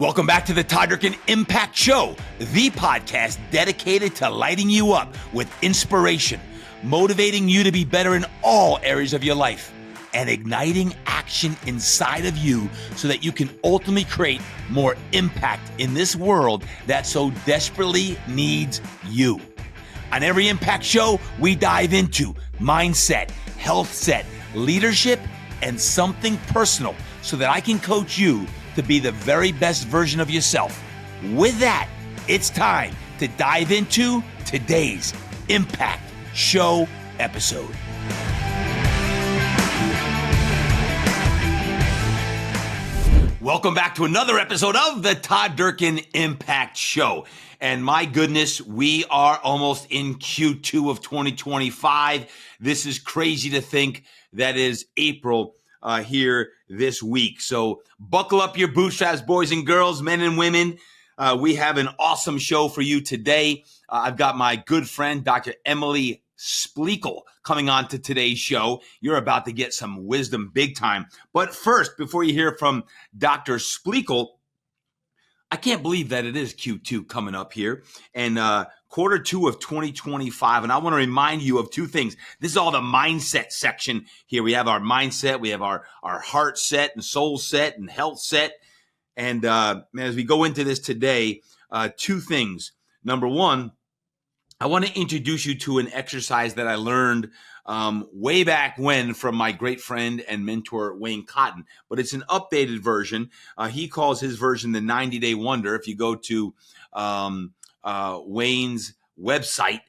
Welcome back to the Todd Durkin Impact Show, the podcast dedicated to lighting you up with inspiration, motivating you to be better in all areas of your life, and igniting action inside of you so that you can ultimately create more impact in this world that so desperately needs you. On every Impact Show, we dive into mindset, health set, leadership, and something personal so that I can coach you to be the very best version of yourself. With that, it's time to dive into today's Impact Show episode. Welcome back to another episode of the Todd Durkin Impact Show. And my goodness, we are almost in Q2 of 2025. This is crazy to think that is April here this week. So buckle up your bootstraps, boys and girls, men and women. We have an awesome show for you today. I've got my good friend, Dr. Emily Splichal, coming on to today's show. You're about to get some wisdom big time. But first, before you hear from Dr. Splichal, I can't believe that it is Q2 coming up here and quarter two of 2025. And I want to remind you of two things. This is all the mindset section here. We have our mindset, we have our heart set and soul set and health set. And as we go into this today, two things. Number one, I want to introduce you to an exercise that I learned way back when from my great friend and mentor, Wayne Cotton, but it's an updated version. He calls his version the 90-Day Wonder. If you go to Wayne's website,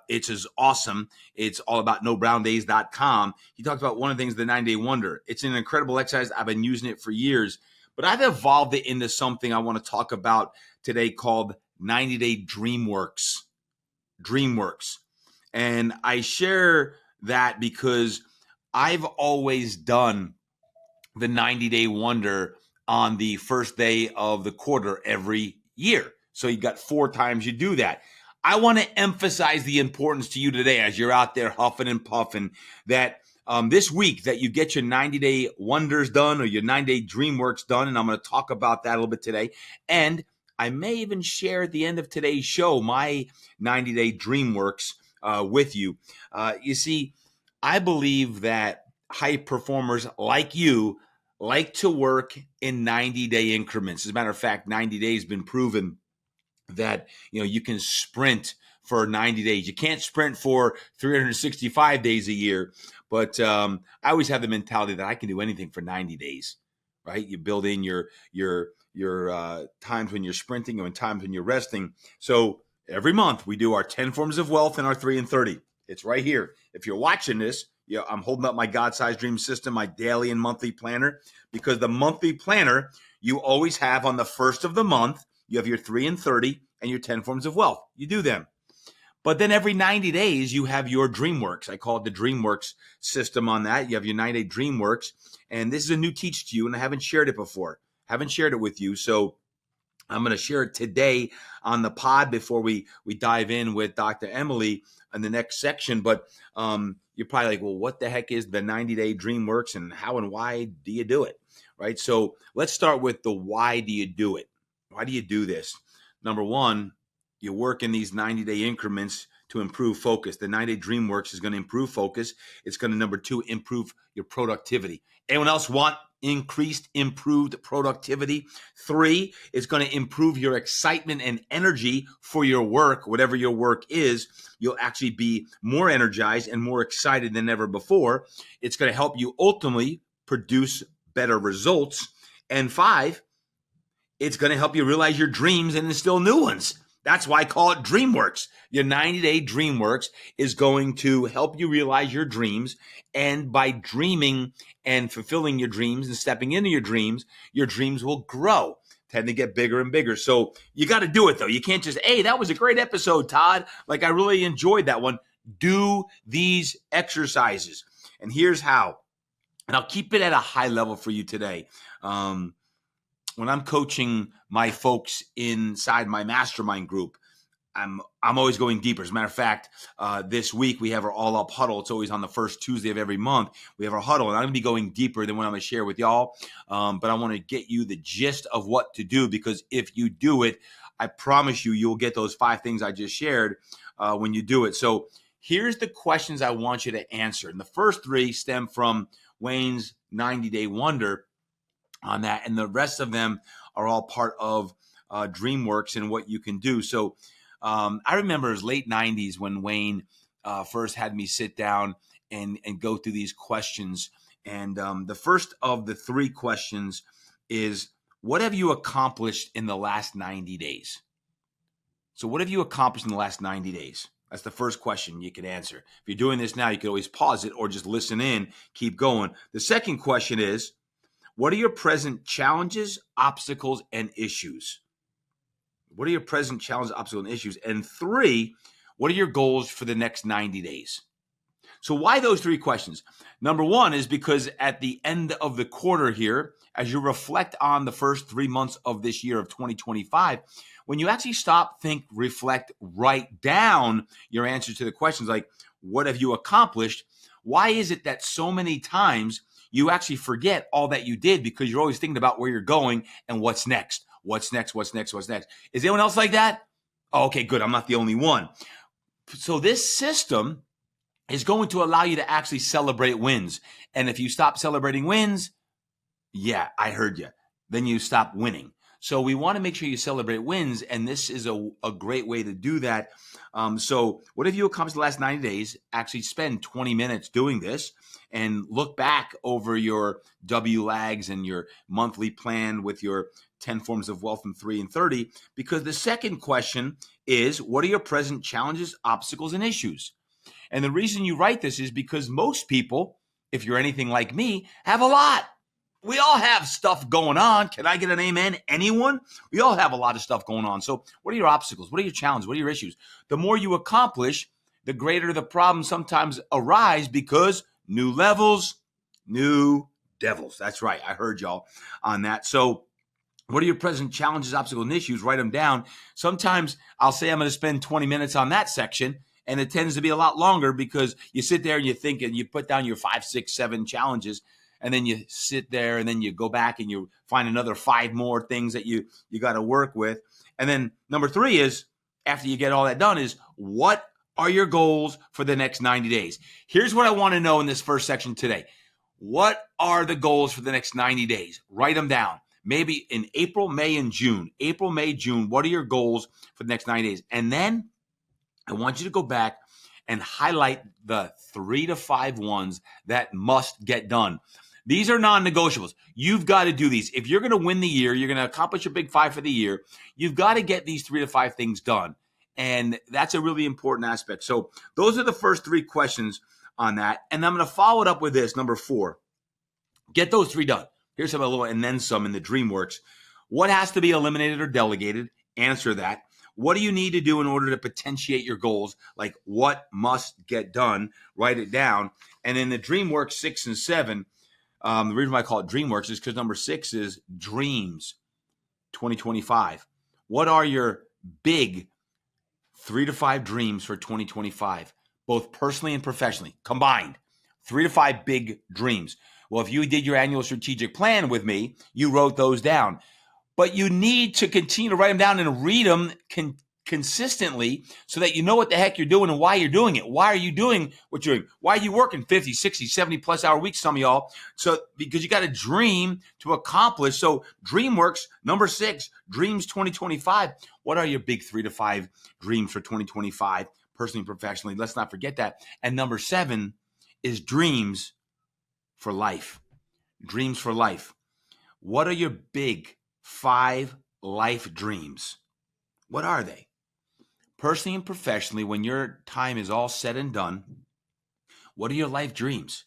it's just awesome. It's all about nobrowdays.com. He talks about one of the things, the 90-Day Wonder. It's an incredible exercise. I've been using it for years, but I've evolved it into something I want to talk about today called 90-Day DreamWorks. And I share that because I've always done the 90-Day Wonder on the first day of the quarter every year. So you got 4 times you do that. I want to emphasize the importance to you today as you're out there huffing and puffing that this week that you get your 90-Day Wonders done or your 90-Day DreamWorks done. And I'm going to talk about that a little bit today. And I may even share at the end of today's show my 90-Day DreamWorks with you. You see, I believe that high performers like you like to work in 90-day increments. As a matter of fact, 90 days has been proven that you can sprint for 90 days. You can't sprint for 365 days a year, but I always have the mentality that I can do anything for 90 days, right? You build in your times when you're sprinting and times when you're resting. So every month we do our 10 forms of wealth and our 3 and 30. It's right here. If you're watching this, I'm holding up my God-sized dream system, my daily and monthly planner, because the monthly planner you always have on the first of the month. You have your 3 and 30 and your 10 forms of wealth. You do them. But then every 90 days, you have your DreamWorks. I call it the DreamWorks system on that. You have your 90-Day DreamWorks. And this is a new teach to you, and I haven't shared it before. Haven't shared it with you. So I'm going to share it today on the pod before we dive in with Dr. Emily in the next section. But you're probably like, well, what the heck is the 90-Day DreamWorks and how and why do you do it? Right. So let's start with the why do you do it? Why do you do this? Number one, you work in these 90-day increments to improve focus. The 90-Day DreamWorks is going to improve focus. It's going to, number two, improve your productivity. Anyone else want improved productivity? 3, it's going to improve your excitement and energy for your work, whatever your work is. You'll actually be more energized and more excited than ever before. It's going to help you ultimately produce better results. And 5, it's going to help you realize your dreams and instill new ones. That's why I call it DreamWorks. Your 90-Day DreamWorks is going to help you realize your dreams. And by dreaming and fulfilling your dreams and stepping into your dreams will grow, tend to get bigger and bigger. So you got to do it, though. You can't just, hey, that was a great episode, Todd. Like, I really enjoyed that one. Do these exercises. And here's how. And I'll keep it at a high level for you today. When I'm coaching my folks inside my mastermind group, I'm always going deeper. As a matter of fact, this week we have our all up huddle. It's always on the first Tuesday of every month. We have our huddle, and I'm going to be going deeper than what I'm going to share with y'all. But I want to get you the gist of what to do, because if you do it, I promise you, you'll get those 5 things I just shared when you do it. So here's the questions I want you to answer. And the first 3 stem from Wayne's 90-day wonder on that, and the rest of them are all part of DreamWorks and what you can do. So I remember it was late 90s when Wayne first had me sit down and go through these questions. And the first of the 3 questions is, what have you accomplished in the last 90 days? So what have you accomplished in the last 90 days? That's the first question you can answer. If you're doing this now, you can always pause it or just listen in, keep going. The second question is, what are your present challenges, obstacles, and issues? What are your present challenges, obstacles, and issues? And 3, what are your goals for the next 90 days? So why those 3 questions? Number 1 is because at the end of the quarter here, as you reflect on the first 3 months of this year of 2025, when you actually stop, think, reflect, write down your answers to the questions like, what have you accomplished? Why is it that so many times you actually forget all that you did because you're always thinking about where you're going and what's next? What's next? What's next? What's next? Is anyone else like that? Oh, okay, good. I'm not the only one. So this system is going to allow you to actually celebrate wins. And if you stop celebrating wins, yeah, I heard you. Then you stop winning. So we want to make sure you celebrate wins, and this is a great way to do that. So what have you accomplished the last 90 days? Actually spend 20 minutes doing this and look back over your WLAGs and your monthly plan with your 10 forms of wealth in 3 and 30, because the second question is, what are your present challenges, obstacles, and issues? And the reason you write this is because most people, if you're anything like me, have a lot. We all have stuff going on. Can I get an amen? Anyone? We all have a lot of stuff going on. So what are your obstacles? What are your challenges? What are your issues? The more you accomplish, the greater the problems sometimes arise, because new levels, new devils. That's right. I heard y'all on that. So what are your present challenges, obstacles, and issues? Write them down. Sometimes I'll say I'm going to spend 20 minutes on that section, and it tends to be a lot longer because you sit there and you think and you put down your 5, 6, 7 challenges, and then you sit there and then you go back and you find another 5 more things that you got to work with. And then number 3 is, after you get all that done, is, what are your goals for the next 90 days? Here's what I want to know in this first section today. What are the goals for the next 90 days? Write them down. Maybe in April, May, and June. April, May, June. What are your goals for the next 90 days? And then I want you to go back and highlight the 3 to 5 ones that must get done. These are non-negotiables. You've got to do these. If you're going to win the year, you're going to accomplish your big 5 for the year, you've got to get these 3 to 5 things done. And that's a really important aspect. So those are the first 3 questions on that. And I'm going to follow it up with this, number 4. Get those 3 done. Here's some a little, and then some in the DreamWorks. What has to be eliminated or delegated? Answer that. What do you need to do in order to potentiate your goals? Like, what must get done? Write it down. And then the DreamWorks 6 and 7, the reason why I call it DreamWorks is because number 6 is Dreams 2025. What are your big 3 to 5 dreams for 2025, both personally and professionally, combined? 3 to 5 big dreams. Well, if you did your annual strategic plan with me, you wrote those down. But you need to continue to write them down and read them consistently so that you know what the heck you're doing and why you're doing it. Why are you doing what you're doing? Why are you working 50, 60, 70 plus hour weeks, some of y'all? So because you got a dream to accomplish. So DreamWorks, number 6, Dreams 2025. What are your big 3 to 5 dreams for 2025, personally and professionally? Let's not forget that. And number 7 is Dreams for Life. Dreams for Life. What are your big 5 life dreams? What are they? Personally and professionally, when your time is all said and done, what are your life dreams?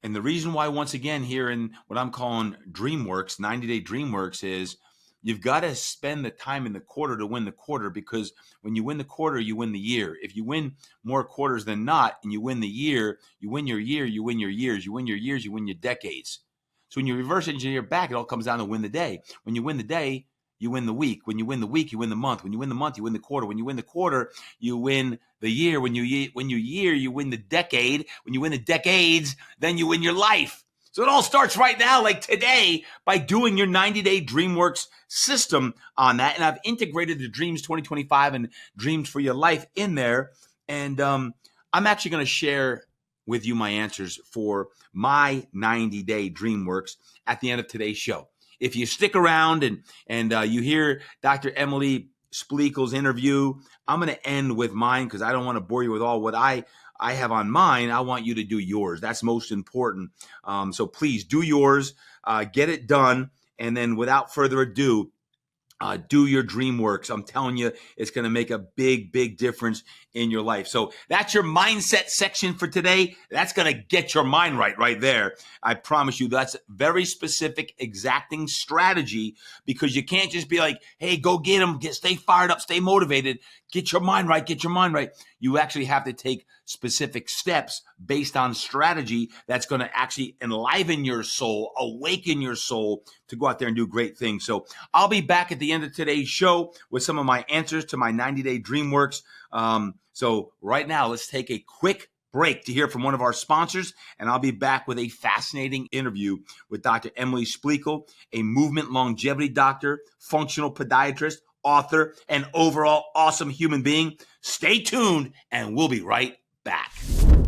And the reason why, once again, here in what I'm calling DreamWorks, 90-day DreamWorks, is you've got to spend the time in the quarter to win the quarter, because when you win the quarter, you win the year. If you win more quarters than not and you win the year, you win your year, you win your years, you win your years, you win your decades. So when you reverse engineer back, it all comes down to win the day. When you win the day, you win the week. When you win the week, you win the month. When you win the month, you win the quarter. When you win the quarter, you win the year. When you win the decade. When you win the decades, then you win your life. So it all starts right now, like today, by doing your 90-day DreamWorks system on that. And I've integrated the Dreams 2025 and Dreams for Your Life in there. And I'm actually going to share with you my answers for my 90-day DreamWorks at the end of today's show. If you stick around and you hear Dr. Emily Splichal's interview, I'm going to end with mine because I don't want to bore you with all what I have on mine. I want you to do yours. That's most important. So please do yours, get it done. And then without further ado, do your DreamWorks. I'm telling you, it's going to make a big, big difference in your life. So that's your mindset section for today. That's going to get your mind right there. I promise you, that's very specific, exacting strategy, because you can't just be like, hey, go get them, stay fired up, stay motivated, get your mind right, get your mind right. You actually have to take specific steps based on strategy that's going to actually enliven your soul, awaken your soul to go out there and do great things. So I'll be back at the end of today's show with some of my answers to my 90-day DreamWorks. So right now, let's take a quick break to hear from one of our sponsors, and I'll be back with a fascinating interview with Dr. Emily Splichal, a movement longevity doctor, functional podiatrist, author, and overall awesome human being. Stay tuned, and we'll be right back.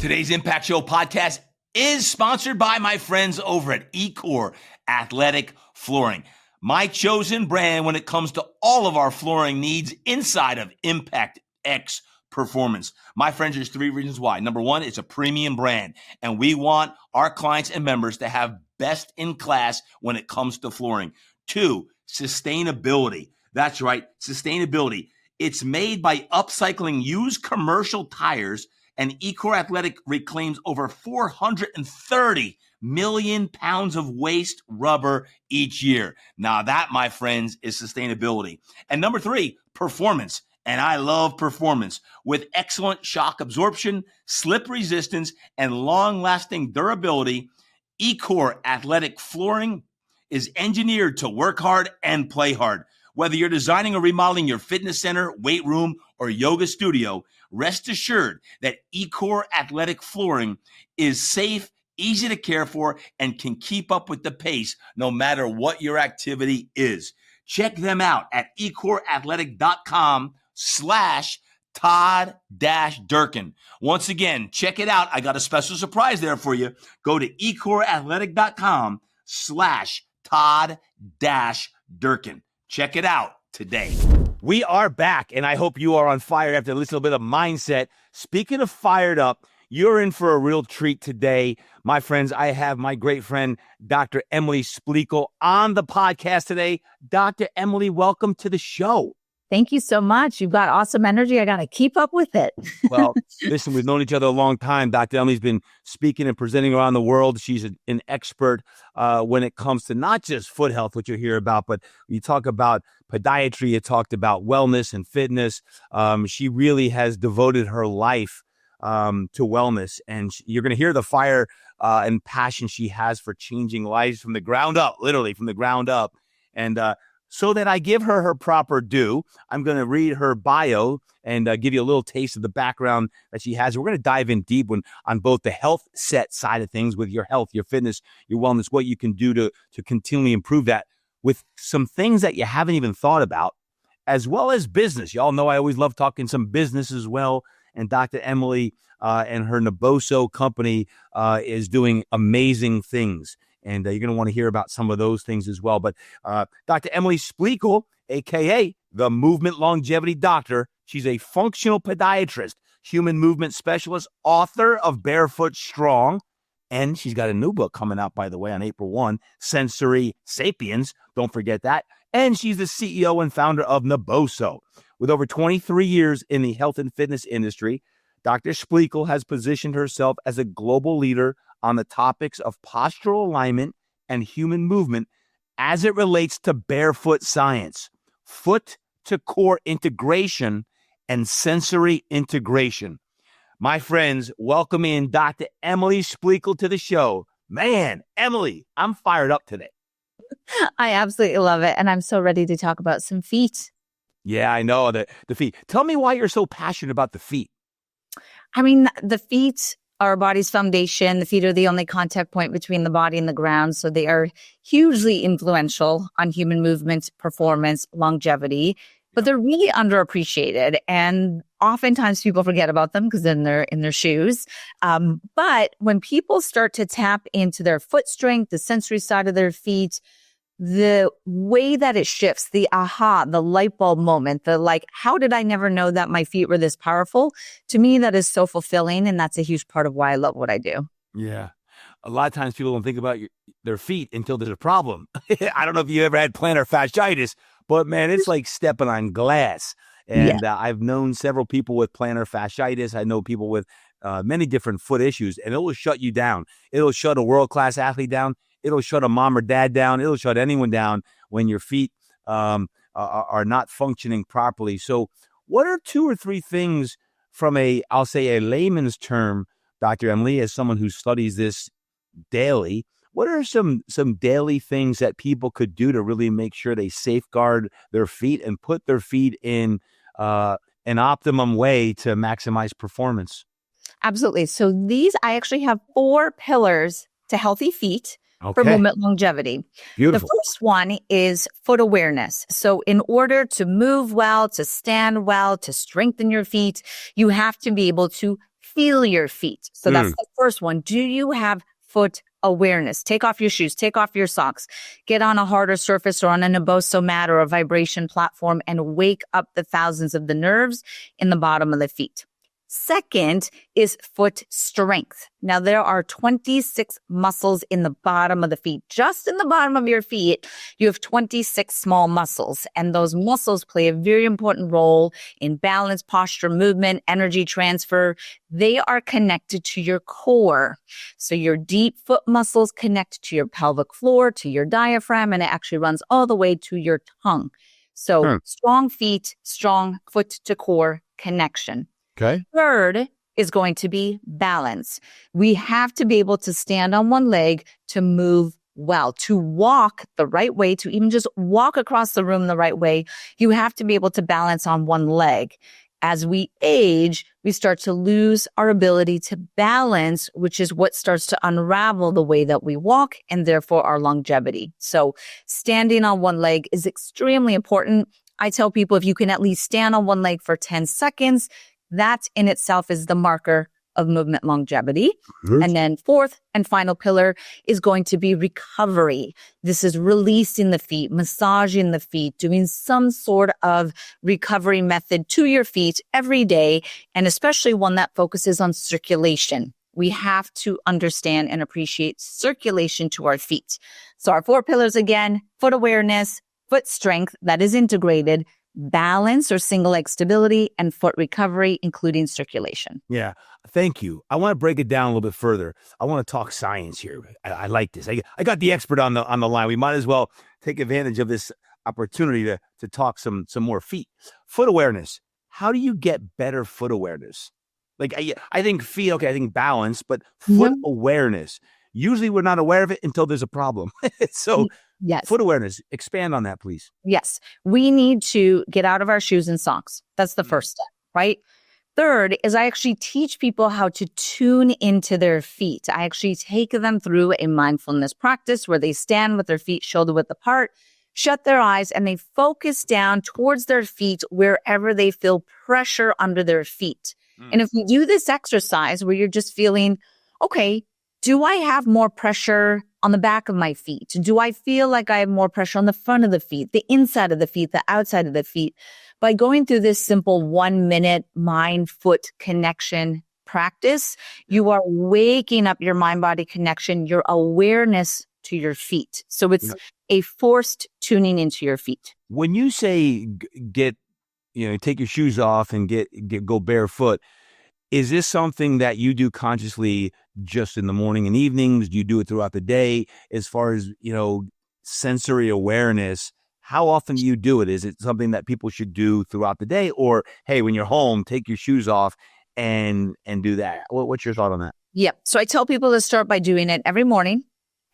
Today's Impact Show podcast is sponsored by my friends over at eCore Athletic Flooring, my chosen brand when it comes to all of our flooring needs inside of Impact X Performance. My friends, there's 3 reasons why. Number 1, it's a premium brand, and we want our clients and members to have best in class when it comes to flooring. 2, sustainability. That's right, sustainability. It's made by upcycling used commercial tires, and eCore Athletic reclaims over 430 million pounds of waste rubber each year. Now that, my friends, is sustainability. And number 3, performance. And I love performance. With excellent shock absorption, slip resistance, and long-lasting durability, eCore Athletic Flooring is engineered to work hard and play hard. Whether you're designing or remodeling your fitness center, weight room, or yoga studio, rest assured that eCore Athletic Flooring is safe, easy to care for, and can keep up with the pace no matter what your activity is. Check them out at ecoreathletic.com/Todd-Durkin. Once again, check it out. I got a special surprise there for you. Go to ecoreathletic.com/Todd-Durkin. Check it out today. We are back, and I hope you are on fire after listening to a little bit of mindset. Speaking of fired up, you're in for a real treat today. My friends, I have my great friend, Dr. Emily Splichal, on the podcast today. Dr. Emily, welcome to the show. Thank you so much. You've got awesome energy. I got to keep up with it. Well, listen, we've known each other a long time. Dr. Emily's been speaking and presenting around the world. She's an expert when it comes to not just foot health, which you'll hear about, but you talk about podiatry, you talked about wellness and fitness. She really has devoted her life to wellness, and you're going to hear the fire and passion she has for changing lives from the ground up, literally from the ground up. And so that I give her her proper due, I'm going to read her bio and give you a little taste of the background that she has. We're going to dive in deep on both the health set side of things with your health, your fitness, your wellness, what you can do to continually improve that with some things that you haven't even thought about, as well as business. Y'all know I always love talking some business as well. And Dr. Emily and her Naboso company is doing amazing things. And you're going to want to hear about some of those things as well. But Dr. Emily Splichal, a.k.a. the Movement Longevity Doctor, she's a functional podiatrist, human movement specialist, author of Barefoot Strong. And she's got a new book coming out, by the way, on April 1, Sensory Sapiens. Don't forget that. And she's the CEO and founder of Naboso. With over 23 years in the health and fitness industry, Dr. Splichal has positioned herself as a global leader on the topics of postural alignment and human movement as it relates to barefoot science, foot to core integration, and sensory integration. My friends, welcome in Dr. Emily Splichal to the show. Man, Emily, I'm fired up today. I absolutely love it. And I'm so ready to talk about some feet. Yeah, I know the feet. Tell me why you're so passionate about the feet. I mean, the feet are our body's foundation. The feet are the only contact point between the body and the ground. So they are hugely influential on human movement, performance, longevity, but they're really underappreciated. And oftentimes people forget about them because then they're in their shoes. But when people start to tap into their foot strength, the sensory side of their feet, the way that it shifts, the aha, the light bulb moment, the like, how did I never know that my feet were this powerful? To me, that is so fulfilling. And that's a huge part of why I love what I do. Yeah. A lot of times people don't think about their feet until there's a problem. I don't know if you ever had plantar fasciitis, but man, it's like stepping on glass. And I've known several people with plantar fasciitis. I know people with many different foot issues, and it will shut you down. It'll shut a world-class athlete down. It'll shut a mom or dad down. It'll shut anyone down when your feet are not functioning properly. So what are 2 or 3 things from I'll say a layman's term, Dr. Emily, as someone who studies this daily, what are some daily things that people could do to really make sure they safeguard their feet and put their feet in an optimum way to maximize performance? Absolutely. So I actually have 4 pillars to healthy feet for movement longevity. Beautiful. The first one is foot awareness. So in order to move well, to stand well, to strengthen your feet, you have to be able to feel your feet. So that's the first one. Do you have foot awareness? Take off your shoes, take off your socks, get on a harder surface or on a Naboso mat or a vibration platform and wake up the thousands of the nerves in the bottom of the feet. Second is foot strength. Now, there are 26 muscles in the bottom of the feet. Just in the bottom of your feet, you have 26 small muscles, and those muscles play a very important role in balance, posture, movement, energy transfer. They are connected to your core. So your deep foot muscles connect to your pelvic floor, to your diaphragm, and it actually runs all the way to your tongue. So strong feet, strong foot to core connection. Okay. Third is going to be balance. We have to be able to stand on one leg to move well, to walk the right way, to even just walk across the room the right way. You have to be able to balance on one leg. As we age, we start to lose our ability to balance, which is what starts to unravel the way that we walk and therefore our longevity. So standing on one leg is extremely important. I tell people if you can at least stand on one leg for 10 seconds, that in itself is the marker of movement longevity. And then fourth and final pillar is going to be recovery. This is releasing the feet, massaging the feet, doing some sort of recovery method to your feet every day, and especially one that focuses on circulation. We have to understand and appreciate circulation to our feet. So our 4 pillars again, foot awareness, foot strength that is integrated, balance or single leg stability, and foot recovery, including circulation. Yeah. Thank you. I want to break it down a little bit further. I want to talk science here. I like this. I got the expert on the line. We might as well take advantage of this opportunity to talk some more feet. Foot awareness. How do you get better foot awareness? Like I think feet, okay, I think balance, but foot awareness. Usually we're not aware of it until there's a problem. So yes. Foot awareness. Expand on that, please. Yes. We need to get out of our shoes and socks. That's the first step, right? Third is I actually teach people how to tune into their feet. I actually take them through a mindfulness practice where they stand with their feet shoulder width apart, shut their eyes, and they focus down towards their feet wherever they feel pressure under their feet. And if we do this exercise where you're just feeling, okay, do I have more pressure on the back of my feet? Do I feel like I have more pressure on the front of the feet, the inside of the feet, the outside of the feet? By going through this simple 1-minute mind-foot connection practice, you are waking up your mind-body connection, your awareness to your feet. So it's a forced tuning into your feet. When you say take your shoes off and go barefoot, is this something that you do consciously just in the morning and evenings? Do you do it throughout the day? As far as, sensory awareness, how often do you do it? Is it something that people should do throughout the day? Or, hey, when you're home, take your shoes off and do that? What's your thought on that? Yeah. So I tell people to start by doing it every morning,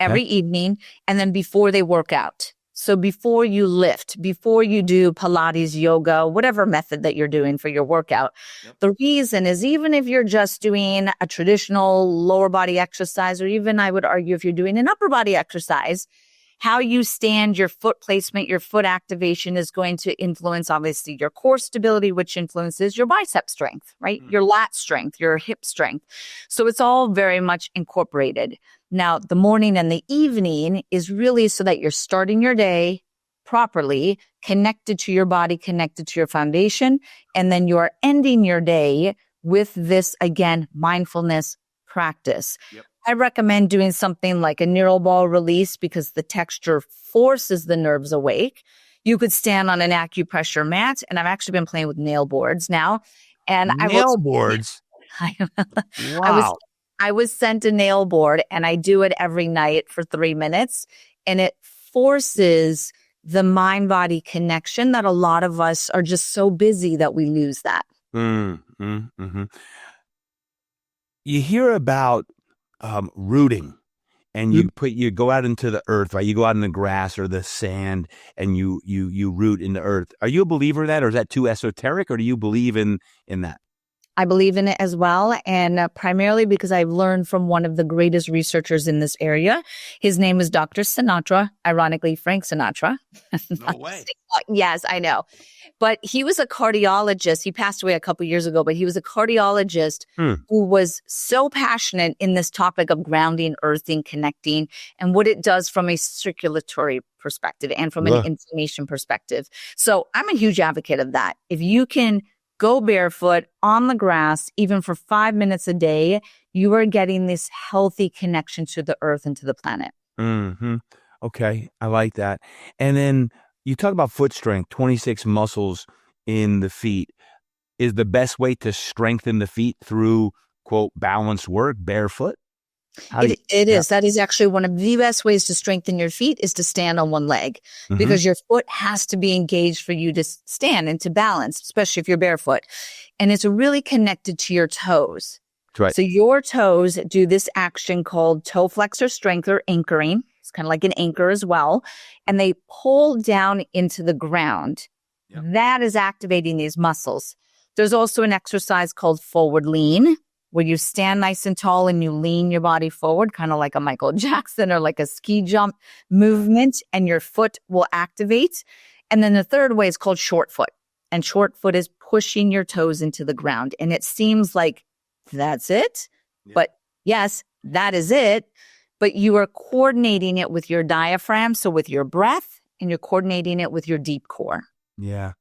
every evening, and then before they work out. So before you lift, before you do Pilates, yoga, whatever method that you're doing for your workout, the reason is even if you're just doing a traditional lower body exercise, or even I would argue if you're doing an upper body exercise, how you stand, your foot placement, your foot activation is going to influence obviously your core stability, which influences your bicep strength, right? Your lat strength, your hip strength. So it's all very much incorporated. Now, the morning and the evening is really so that you're starting your day properly, connected to your body, connected to your foundation, and then you are ending your day with this, again, mindfulness practice. I recommend doing something like a neural ball release because the texture forces the nerves awake. You could stand on an acupressure mat, and I've actually been playing with nail boards now. And nail boards? Wow. I was sent a nail board, and I do it every night for 3 minutes, and it forces the mind-body connection that a lot of us are just so busy that we lose that. You hear about rooting, and you go out into the earth, right? You go out in the grass or the sand, and you root in the earth. Are you a believer in that, or is that too esoteric, or do you believe in that? I believe in it as well, and primarily because I've learned from one of the greatest researchers in this area. His name is Dr. Sinatra, ironically Frank Sinatra. No way. Yes, I know. But he was a cardiologist. He passed away a couple years ago, but he was a cardiologist who was so passionate in this topic of grounding, earthing, connecting, and what it does from a circulatory perspective and from an inflammation perspective. So I'm a huge advocate of that. If you can go barefoot on the grass, even for 5 minutes a day, you are getting this healthy connection to the earth and to the planet. Okay, I like that. And then you talk about foot strength, 26 muscles in the feet. Is the best way to strengthen the feet through, quote, balanced work, barefoot? It is. That is actually one of the best ways to strengthen your feet is to stand on one leg because your foot has to be engaged for you to stand and to balance, especially if you're barefoot. And it's really connected to your toes. Right. So your toes do this action called toe flexor strength or anchoring. It's kind of like an anchor as well. And they pull down into the ground. That is activating these muscles. There's also an exercise called forward lean, where you stand nice and tall and you lean your body forward, kind of like a Michael Jackson or like a ski jump movement, and your foot will activate. And then the third way is called short foot. And short foot is pushing your toes into the ground. And it seems like that's it. But yes, that is it. But you are coordinating it with your diaphragm, so with your breath, and you're coordinating it with your deep core. Yeah.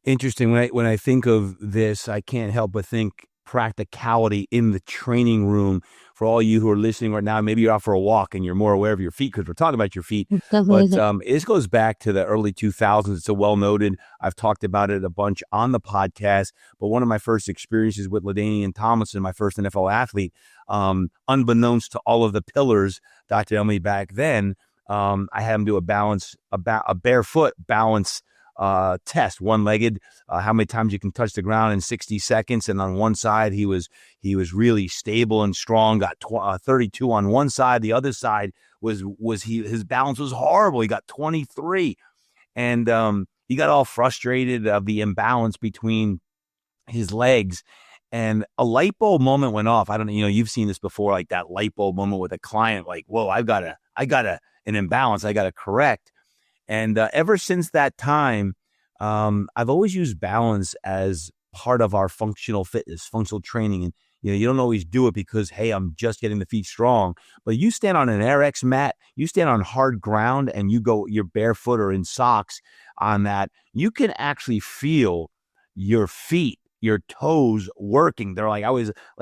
Interesting. When I think of this, I can't help but think practicality in the training room. For all you who are listening right now, maybe you're out for a walk and you're more aware of your feet because we're talking about your feet. But this goes back to the early 2000s. It's so well noted. I've talked about it a bunch on the podcast. But one of my first experiences with LaDainian Tomlinson, my first NFL athlete, unbeknownst to all of the pillars, Dr. Emily back then, I had him do a barefoot balance test, one-legged, how many times you can touch the ground in 60 seconds. And on one side, he was really stable and strong, got 32 on one side. The other side his balance was horrible. He got 23. And he got all frustrated of the imbalance between his legs. And a light bulb moment went off. I don't know, you've seen this before, like that light bulb moment with a client, like, whoa, I got an imbalance. I got to correct. And ever since that time, I've always used balance as part of our functional fitness, functional training. And, you don't always do it because, hey, I'm just getting the feet strong. But you stand on an RX mat, you stand on hard ground, and you're barefoot or in socks on that. You can actually feel your feet, your toes working. They're like,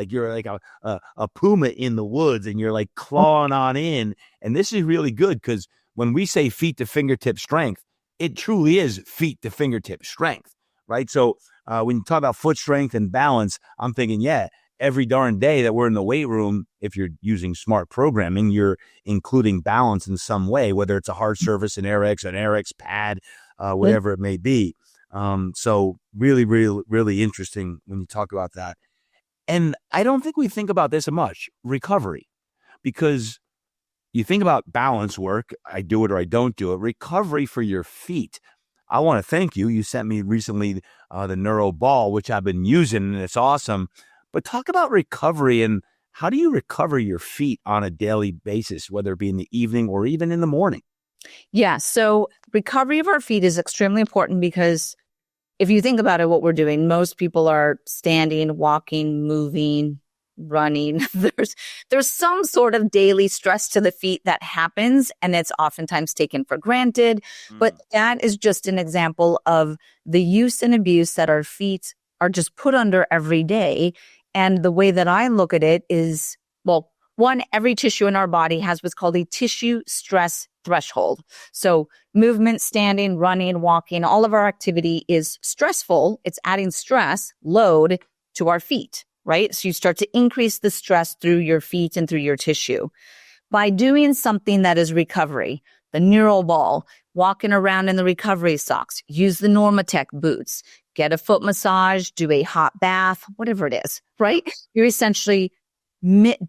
you're like a puma in the woods, and you're like clawing on in. And this is really good because when we say feet to fingertip strength, it truly is feet to fingertip strength, right? So when you talk about foot strength and balance, I'm thinking, every darn day that we're in the weight room, if you're using smart programming, you're including balance in some way, whether it's a hard surface, an RX pad, whatever it may be. So really, really, really interesting when you talk about that. And I don't think we think about this much, recovery, because you think about balance work, I do it or I don't do it, recovery for your feet. I want to thank you. You sent me recently the Neuro Ball, which I've been using, and it's awesome. But talk about recovery and how do you recover your feet on a daily basis, whether it be in the evening or even in the morning? Yeah. So recovery of our feet is extremely important because if you think about it, what we're doing, most people are standing, walking, moving, running. There's some sort of daily stress to the feet that happens, and it's oftentimes taken for granted. But that is just an example of the use and abuse that our feet are just put under every day. And the way that I look at it is, well, one, every tissue in our body has what's called a tissue stress threshold. So movement, standing, running, walking, all of our activity is stressful. It's adding stress, load to our feet, right? So you start to increase the stress through your feet and through your tissue. By doing something that is recovery, the Neuro Ball, walking around in the recovery socks, use the Normatec boots, get a foot massage, do a hot bath, whatever it is, right? You're essentially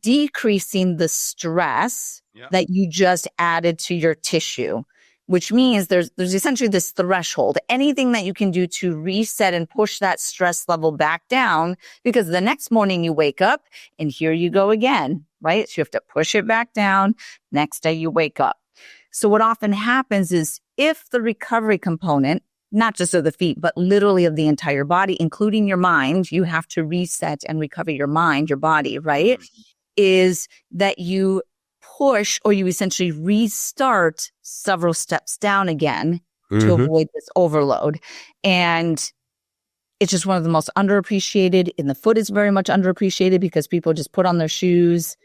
decreasing the stress that you just added to your tissue, which means there's essentially this threshold. Anything that you can do to reset and push that stress level back down, because the next morning you wake up and here you go again, right? So you have to push it back down. Next day you wake up. So what often happens is if the recovery component, not just of the feet, but literally of the entire body, including your mind, you have to reset and recover your mind, your body, right? Is that you push or you essentially restart several steps down again to avoid this overload. And it's just one of the most underappreciated. And the foot is very much underappreciated because people just put on their shoes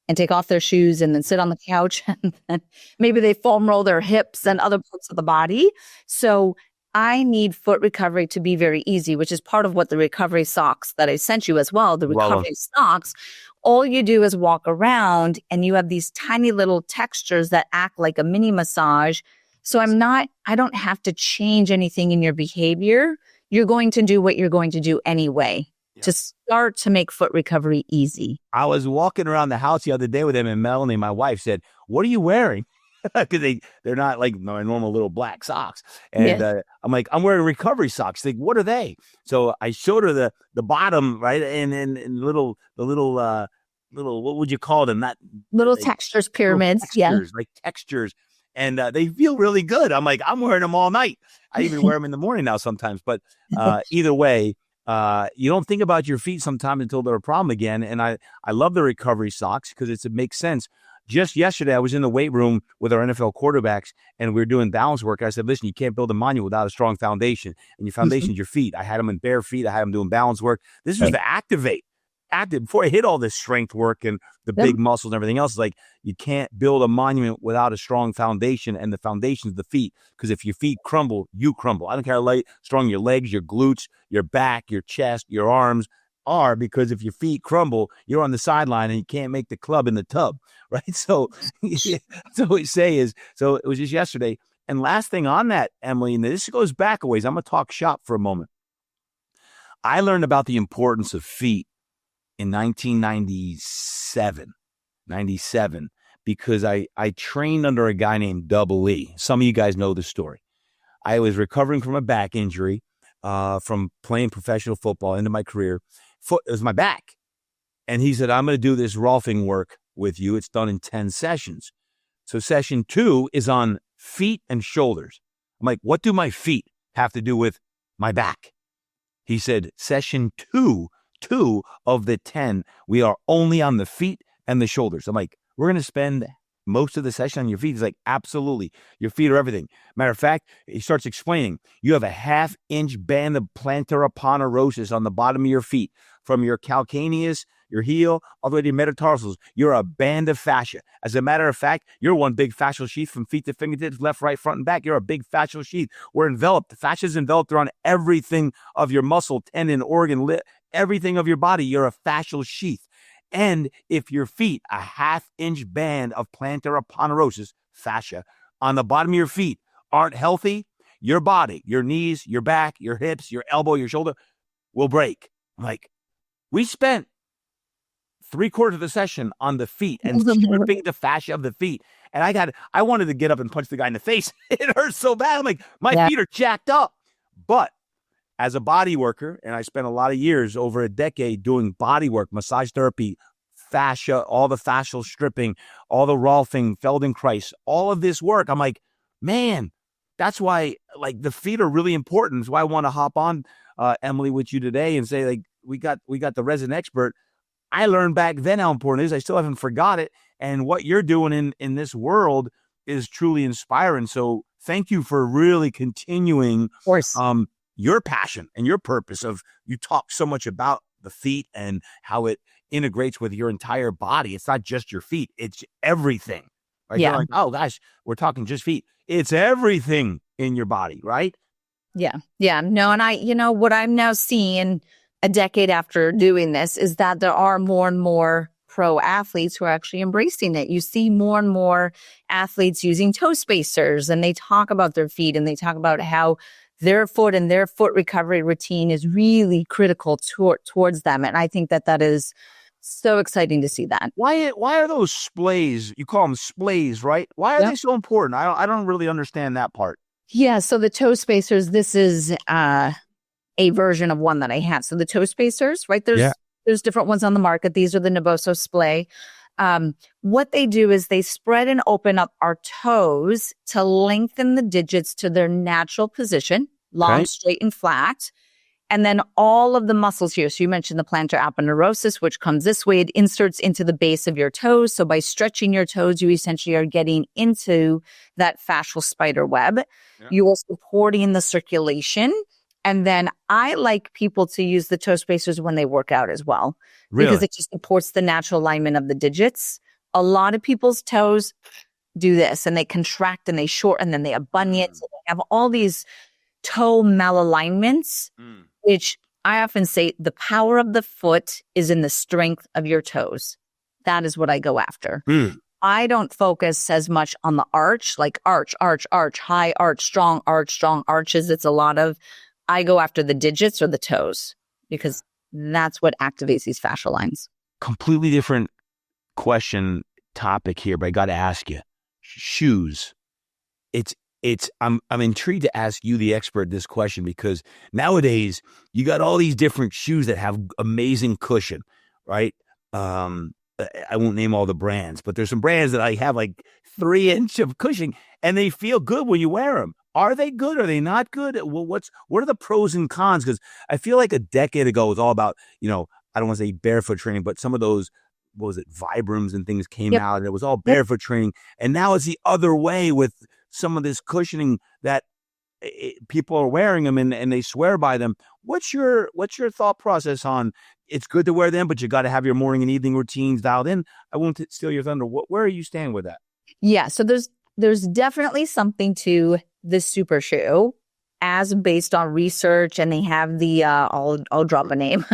and take off their shoes and then sit on the couch and then maybe they foam roll their hips and other parts of the body. So I need foot recovery to be very easy, which is part of what the recovery socks that I sent you as well, the recovery socks. All you do is walk around and you have these tiny little textures that act like a mini massage. So I don't have to change anything in your behavior. You're going to do what you're going to do anyway to start to make foot recovery easy. I was walking around the house the other day with him, and Melanie, my wife, said, "What are you wearing?" Because they're not like my normal little black socks. And I'm like, "I'm wearing recovery socks." Like, what are they? So I showed her the bottom, right? And the little, what would you call them? Not little textures, pyramids. Like textures. And they feel really good. I'm like, I'm wearing them all night. I even wear them in the morning now sometimes. But either way, you don't think about your feet sometimes until they're a problem again. And I love the recovery socks because it makes sense. Just yesterday, I was in the weight room with our NFL quarterbacks, and we were doing balance work. I said, listen, you can't build a monument without a strong foundation. And your foundation is your feet. I had them in bare feet. I had them doing balance work. This was to activate. Before I hit all this strength work and the big muscles and everything else, it's like you can't build a monument without a strong foundation, and the foundation is the feet. Because if your feet crumble, you crumble. I don't care how strong your legs, your glutes, your back, your chest, your arms are, because if your feet crumble, you're on the sideline and you can't make the club in the tub, right? So that's what we say is, so it was just yesterday. And last thing on that, Emily, and this goes back a ways, I'm going to talk shop for a moment. I learned about the importance of feet in 1997, because I trained under a guy named Double E. Some of you guys know the story. I was recovering from a back injury from playing professional football into my career. It was my back. And he said, I'm going to do this Rolfing work with you. It's done in 10 sessions. So session 2 is on feet and shoulders. I'm like, what do my feet have to do with my back? He said, session 2 of the 10, we are only on the feet and the shoulders. I'm like, we're going to spend most of the session on your feet. He's like, absolutely. Your feet are everything. Matter of fact, he starts explaining, you have a 1/2 inch band of plantar aponeurosis on the bottom of your feet, from your calcaneus, your heel, all the way to your metatarsals. You're a band of fascia. As a matter of fact, you're one big fascial sheath from feet to fingertips, left, right, front, and back. You're a big fascial sheath. We're enveloped. The fascia is enveloped around everything of your muscle, tendon, organ, everything of your body. You're a fascial sheath. And if your feet, a 1/2 inch band of plantar aponeurosis, fascia, on the bottom of your feet aren't healthy, your body, your knees, your back, your hips, your elbow, your shoulder will break. I'm like, we spent 3/4 of the session on the feet and stripping the fascia of the feet. And I wanted to get up and punch the guy in the face. It hurts so bad. I'm like, my feet are jacked up. But as a body worker, and I spent a lot of years, over a decade, doing body work, massage therapy, fascia, all the fascial stripping, all the Rolfing, Feldenkrais, all of this work. I'm like, man, that's why like the feet are really important. That's why I want to hop on, Emily, with you today and say, like, we got the resident expert. I learned back then how important it is. I still haven't forgot it. And what you're doing in this world is truly inspiring. So thank you for really continuing your passion and your purpose of, you talk so much about the feet and how it integrates with your entire body. It's not just your feet, it's everything. Right? Yeah. You're like, oh gosh, we're talking just feet. It's everything in your body, right? Yeah. Yeah. No, and what I'm now seeing a decade after doing this is that there are more and more pro athletes who are actually embracing it. You see more and more athletes using toe spacers, and they talk about their feet, and they talk about how their foot and their foot recovery routine is really critical towards them. And I think that is so exciting to see that. Why are those splays? You call them splays, right? Why are they so important? I don't really understand that part. Yeah. So the toe spacers, this is a version of one that I had. So the toe spacers, right? There's different ones on the market. These are the Naboso splay. What they do is they spread and open up our toes to lengthen the digits to their natural position, long, straight, and flat. And then all of the muscles here. So you mentioned the plantar aponeurosis, which comes this way. It inserts into the base of your toes. So by stretching your toes, you essentially are getting into that fascial spider web. Yeah. You are supporting the circulation. And then I like people to use the toe spacers when they work out as well. Really? Because it just supports the natural alignment of the digits. A lot of people's toes do this, and they contract and they shorten, and then they have bunions. So they have all these toe malalignments, which I often say the power of the foot is in the strength of your toes. That is what I go after. I don't focus as much on the arch, like arch, high arch, strong arches. It's a lot of, I go after the digits or the toes because that's what activates these fascial lines. Completely different topic here, but I got to ask you, shoes. I'm intrigued to ask you, the expert, this question, because nowadays you got all these different shoes that have amazing cushion, right? I won't name all the brands, but there's some brands that I have like 3-inch of cushioning, and they feel good when you wear them. Are they good? Are they not good? Well, what are the pros and cons? Because I feel like a decade ago it was all about, I don't want to say barefoot training, but some of those, what was it, Vibrams and things came out, and it was all barefoot training. And now it's the other way with some of this cushioning that people are wearing them and they swear by them. What's your thought process on, it's good to wear them, but you got to have your morning and evening routines dialed in? I won't steal your thunder. Where are you standing with that? Yeah. So there's definitely something to the super shoe as based on research, and they have the, I'll drop a name,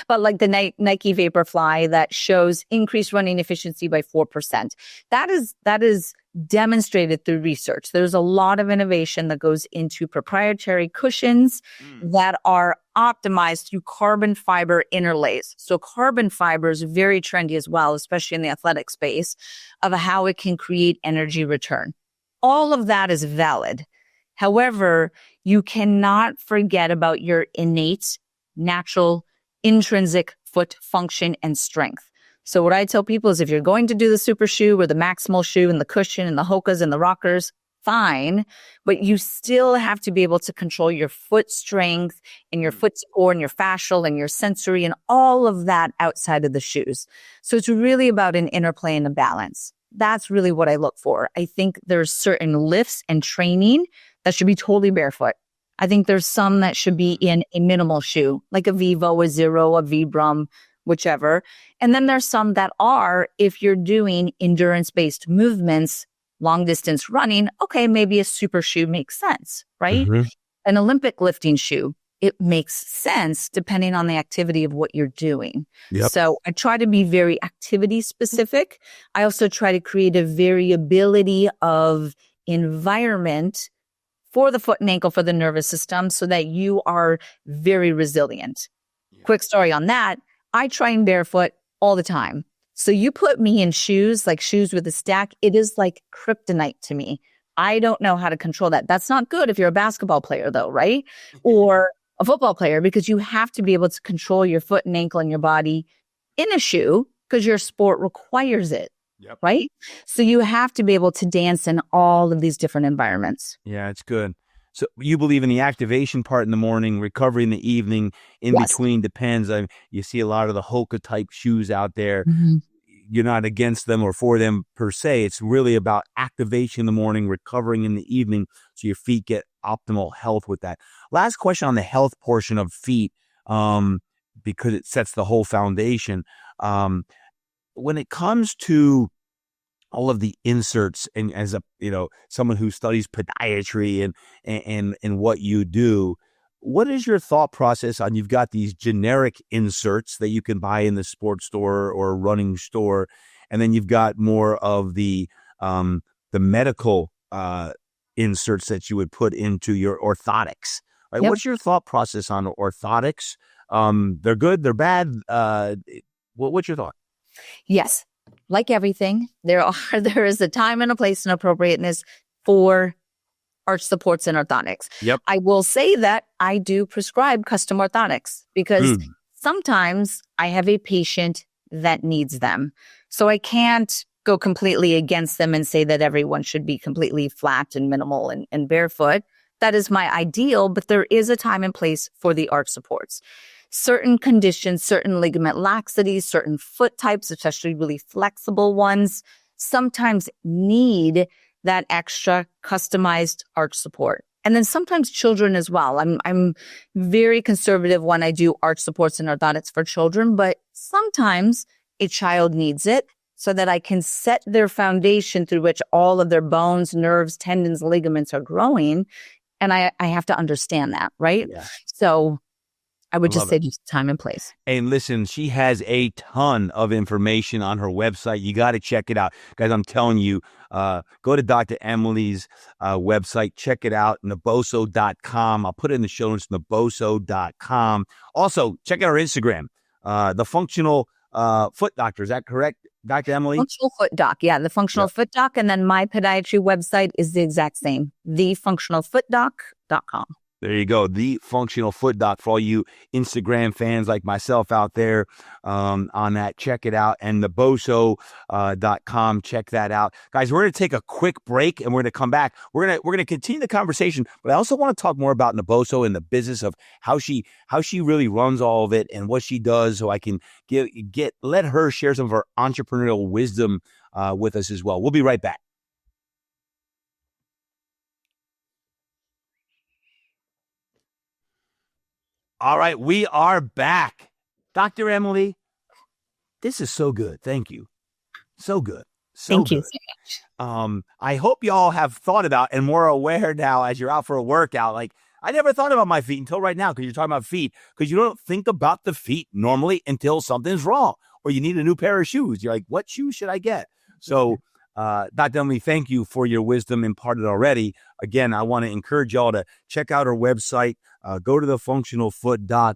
but like the Nike Vaporfly that shows increased running efficiency by 4%. That is demonstrated through research. There's a lot of innovation that goes into proprietary cushions that are optimized through carbon fiber interlays. So carbon fiber is very trendy as well, especially in the athletic space, of how it can create energy return. All of that is valid. However, you cannot forget about your innate, natural, intrinsic foot function and strength. So what I tell people is if you're going to do the super shoe or the maximal shoe and the cushion and the Hokas and the rockers, fine, but you still have to be able to control your foot strength and your foot core and your fascial and your sensory and all of that outside of the shoes. So it's really about an interplay and a balance. That's really what I look for. I think there's certain lifts and training that should be totally barefoot. I think there's some that should be in a minimal shoe, like a Vivo, a Zero, a Vibram, whichever. And then there's some that are, if you're doing endurance-based movements, long distance running, okay, maybe a super shoe makes sense, right? Mm-hmm. An Olympic lifting shoe, it makes sense depending on the activity of what you're doing. Yep. So I try to be very activity specific. I also try to create a variability of environment for the foot and ankle, for the nervous system, so that you are very resilient. Yeah. Quick story on that. I train barefoot all the time. So you put me in shoes, like shoes with a stack, it is like kryptonite to me. I don't know how to control that. That's not good if you're a basketball player though, right? Or a football player, because you have to be able to control your foot and ankle and your body in a shoe because your sport requires it. Yep. Right? So you have to be able to dance in all of these different environments. Yeah, it's good. So you believe in the activation part in the morning, recovery in the evening, in between depends. You see a lot of the Hoka type shoes out there. Mm-hmm. You're not against them or for them per se. It's really about activation in the morning, recovering in the evening, so your feet get optimal health with that. Last question on the health portion of feet, because it sets the whole foundation. When it comes to all of the inserts, and as a someone who studies podiatry and what you do, what is your thought process on, you've got these generic inserts that you can buy in the sports store or running store, and then you've got more of the medical inserts that you would put into your orthotics, right? Yep. What's your thought process on orthotics? They're good, they're bad. What's your thought? Yes. Like everything, there is a time and a place and appropriateness for arch supports and orthotics. Yep. I will say that I do prescribe custom orthotics because sometimes I have a patient that needs them. So I can't go completely against them and say that everyone should be completely flat and minimal and barefoot. That is my ideal, but there is a time and place for the arch supports. Certain conditions, certain ligament laxities, certain foot types, especially really flexible ones, sometimes need that extra customized arch support. And then sometimes children as well. I'm very conservative when I do arch supports and orthotics for children, but sometimes a child needs it so that I can set their foundation through which all of their bones, nerves, tendons, ligaments are growing. And I have to understand that, right? Yeah. So I would just say just time and place. And listen, she has a ton of information on her website. You got to check it out. Guys, I'm telling you, go to Dr. Emily's website. Check it out, naboso.com. I'll put it in the show notes, naboso.com. Also, check out our Instagram, the Functional Foot Doctor. Is that correct, Dr. Emily? Functional Foot Doc. Yeah, the Functional Foot Doc. And then my podiatry website is the exact same, thefunctionalfootdoc.com. There you go. The Functional Foot Doc for all you Instagram fans like myself out there on that. Check it out. And naboso.com. Check that out. Guys, we're going to take a quick break and we're going to come back. We're going to continue the conversation, but I also want to talk more about Naboso and the business of how she really runs all of it and what she does, so I can let her share some of her entrepreneurial wisdom with us as well. We'll be right back. All right, we are back. Dr. Emily, this is so good. Thank you. So good. Thank you so much. I hope y'all have thought about and more aware now as you're out for a workout. Like, I never thought about my feet until right now, because you're talking about feet, because you don't think about the feet normally until something's wrong or you need a new pair of shoes. You're like, what shoes should I get? So, Dr. Emily, thank you for your wisdom imparted already. Again, I want to encourage y'all to check out our website. Go to the Functional Foot Doc.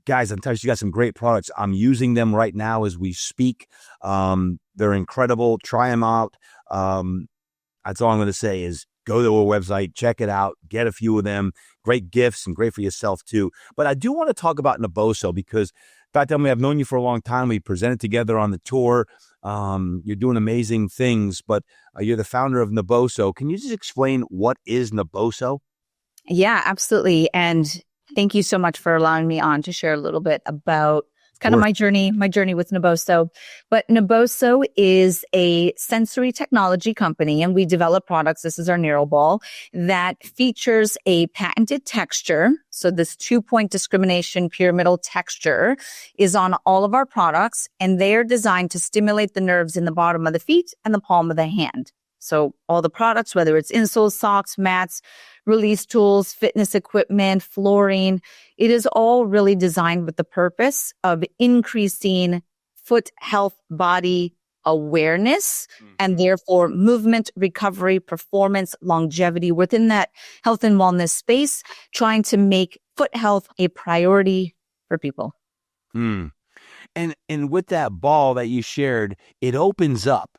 Guys, I'm telling you, she got some great products. I'm using them right now as we speak. They're incredible. Try them out. That's all I'm going to say is go to our website, check it out, get a few of them. Great gifts and great for yourself too. But I do want to talk about Naboso because, Dr. Emily, I've known you for a long time. We presented together on the tour. You're doing amazing things, but you're the founder of Naboso. Can you just explain what is Naboso? Yeah, absolutely. And thank you so much for allowing me on to share a little bit about kind of my journey with Naboso. But Naboso is a sensory technology company, and we develop products. This is our Neural Ball that features a patented texture. So this 2-point discrimination pyramidal texture is on all of our products, and they are designed to stimulate the nerves in the bottom of the feet and the palm of the hand. So all the products, whether it's insoles, socks, mats, release tools, fitness equipment, flooring, it is all really designed with the purpose of increasing foot health, body awareness, and therefore movement, recovery, performance, longevity within that health and wellness space, trying to make foot health a priority for people. And with that ball that you shared, it opens up.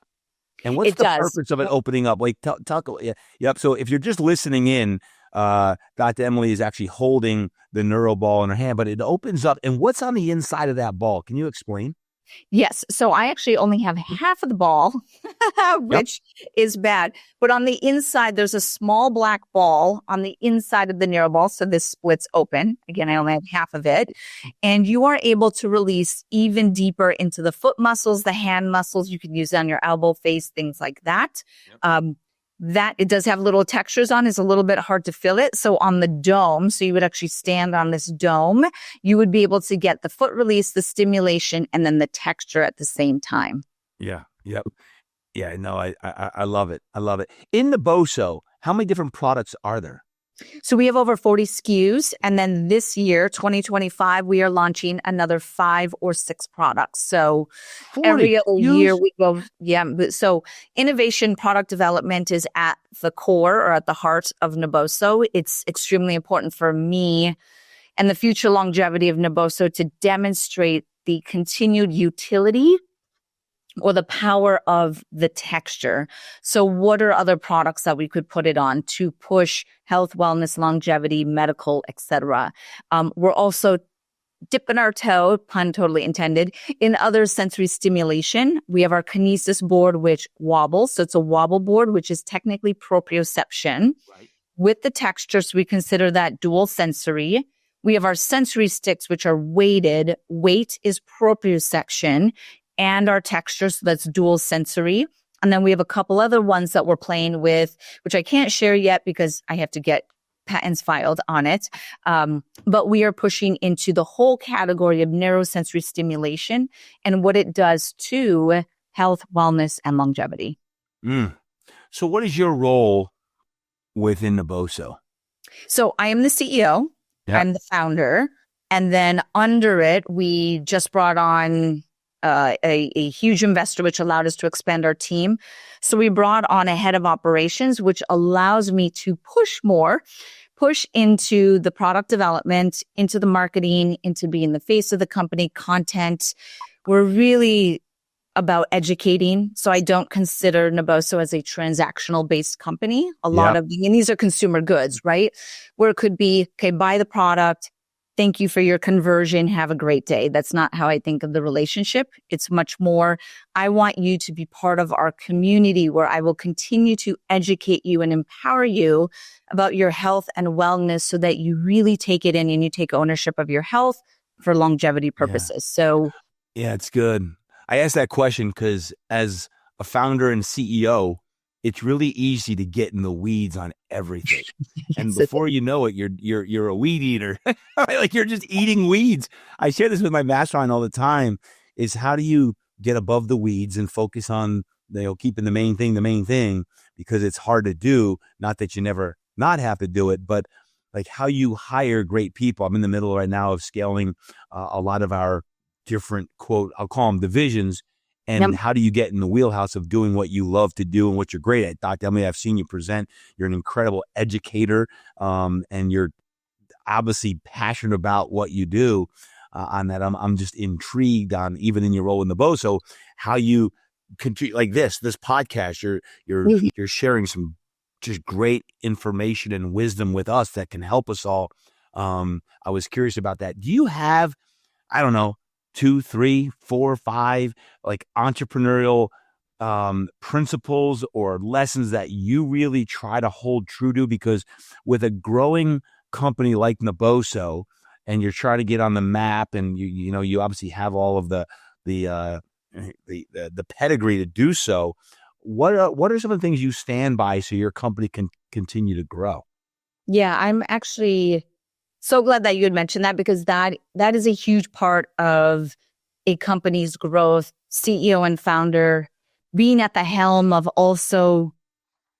And what's It the does. purpose of it opening up? Like, talk. Yeah, yep. So if you're just listening in, Dr. Emily is actually holding the neuro ball in her hand, but it opens up. And what's on the inside of that ball? Can you explain? Yes. So I actually only have half of the ball, Yep. which is bad. But on the inside, there's a small black ball on the inside of the narrow ball. So this splits open. Again, I only have half of it. And you are able to release even deeper into the foot muscles, the hand muscles. You can use it on your elbow, face, things like that. Yep. That it does have little textures on. It's a little bit hard to feel it. So on the dome, so you would actually stand on this dome, you would be able to get the foot release, the stimulation, and then the texture at the same time. Yeah. Yep. Yeah. No, I love it. I love it. In the BOSO, how many different products are there? So we have over 40 SKUs. And then this year, 2025, we are launching another 5 or 6 products. So 40 every year SKUs? we go, So innovation product development is at the core or at the heart of Naboso. It's extremely important for me and the future longevity of Naboso to demonstrate the continued utility or the power of the texture. So what are other products that we could put it on to push health, wellness, longevity, medical, etc.? We're also dipping our toe, pun totally intended, in other sensory stimulation. We have our kinesis board, which wobbles. So it's a wobble board, which is technically proprioception. Right. With the textures, we consider that dual sensory. We have our sensory sticks, which are weighted. Weight is proprioception. And our textures, so that's dual sensory. And then we have a couple other ones that we're playing with, which I can't share yet because I have to get patents filed on it. But we are pushing into the whole category of neurosensory stimulation and what it does to health, wellness, and longevity. So what is your role within the BOSO? So I am the CEO. Yep. I'm the founder. And then under it, we just brought on a huge investor, which allowed us to expand our team. So we brought on a head of operations, which allows me to push into the product development, into the marketing, into being the face of the company, content. We're really about educating. So I don't consider Naboso as a transactional based company. A lot of, and these are consumer goods, right? Where it could be, okay, buy the product. Thank you for your conversion. Have a great day. That's not how I think of the relationship. It's much more, I want you to be part of our community where I will continue to educate you and empower you about your health and wellness so that you really take it in and you take ownership of your health for longevity purposes. So, yeah, it's good. I asked that question because as a founder and CEO, it's really easy to get in the weeds on everything. And before you know it, you're a weed eater. Like you're just eating weeds. I share this with my mastermind all the time is how do you get above the weeds and focus on, keeping the main thing, because it's hard to do. Not that you never not have to do it, but like how you hire great people. I'm in the middle right now of scaling a lot of our different, quote, I'll call them divisions. And how do you get in the wheelhouse of doing what you love to do and what you're great at? Dr. Emily, I've seen you present. You're an incredible educator, and you're obviously passionate about what you do. On that, I'm just intrigued on, even in your role in the BOSO, how you continue like this podcast. You're sharing some just great information and wisdom with us that can help us all. I was curious about that. Do you have, I don't know, 2, 3, 4, 5, like entrepreneurial principles or lessons that you really try to hold true to? Because with a growing company like Naboso, and you're trying to get on the map, and you obviously have all of the pedigree to do so. What are some of the things you stand by so your company can continue to grow? Yeah, I'm actually so glad that you had mentioned that because that is a huge part of a company's growth, CEO and founder, being at the helm of also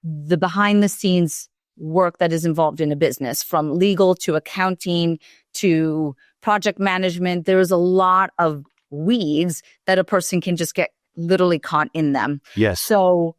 the behind the scenes work that is involved in a business, from legal to accounting to project management. There is a lot of weeds that a person can just get literally caught in them. Yes. So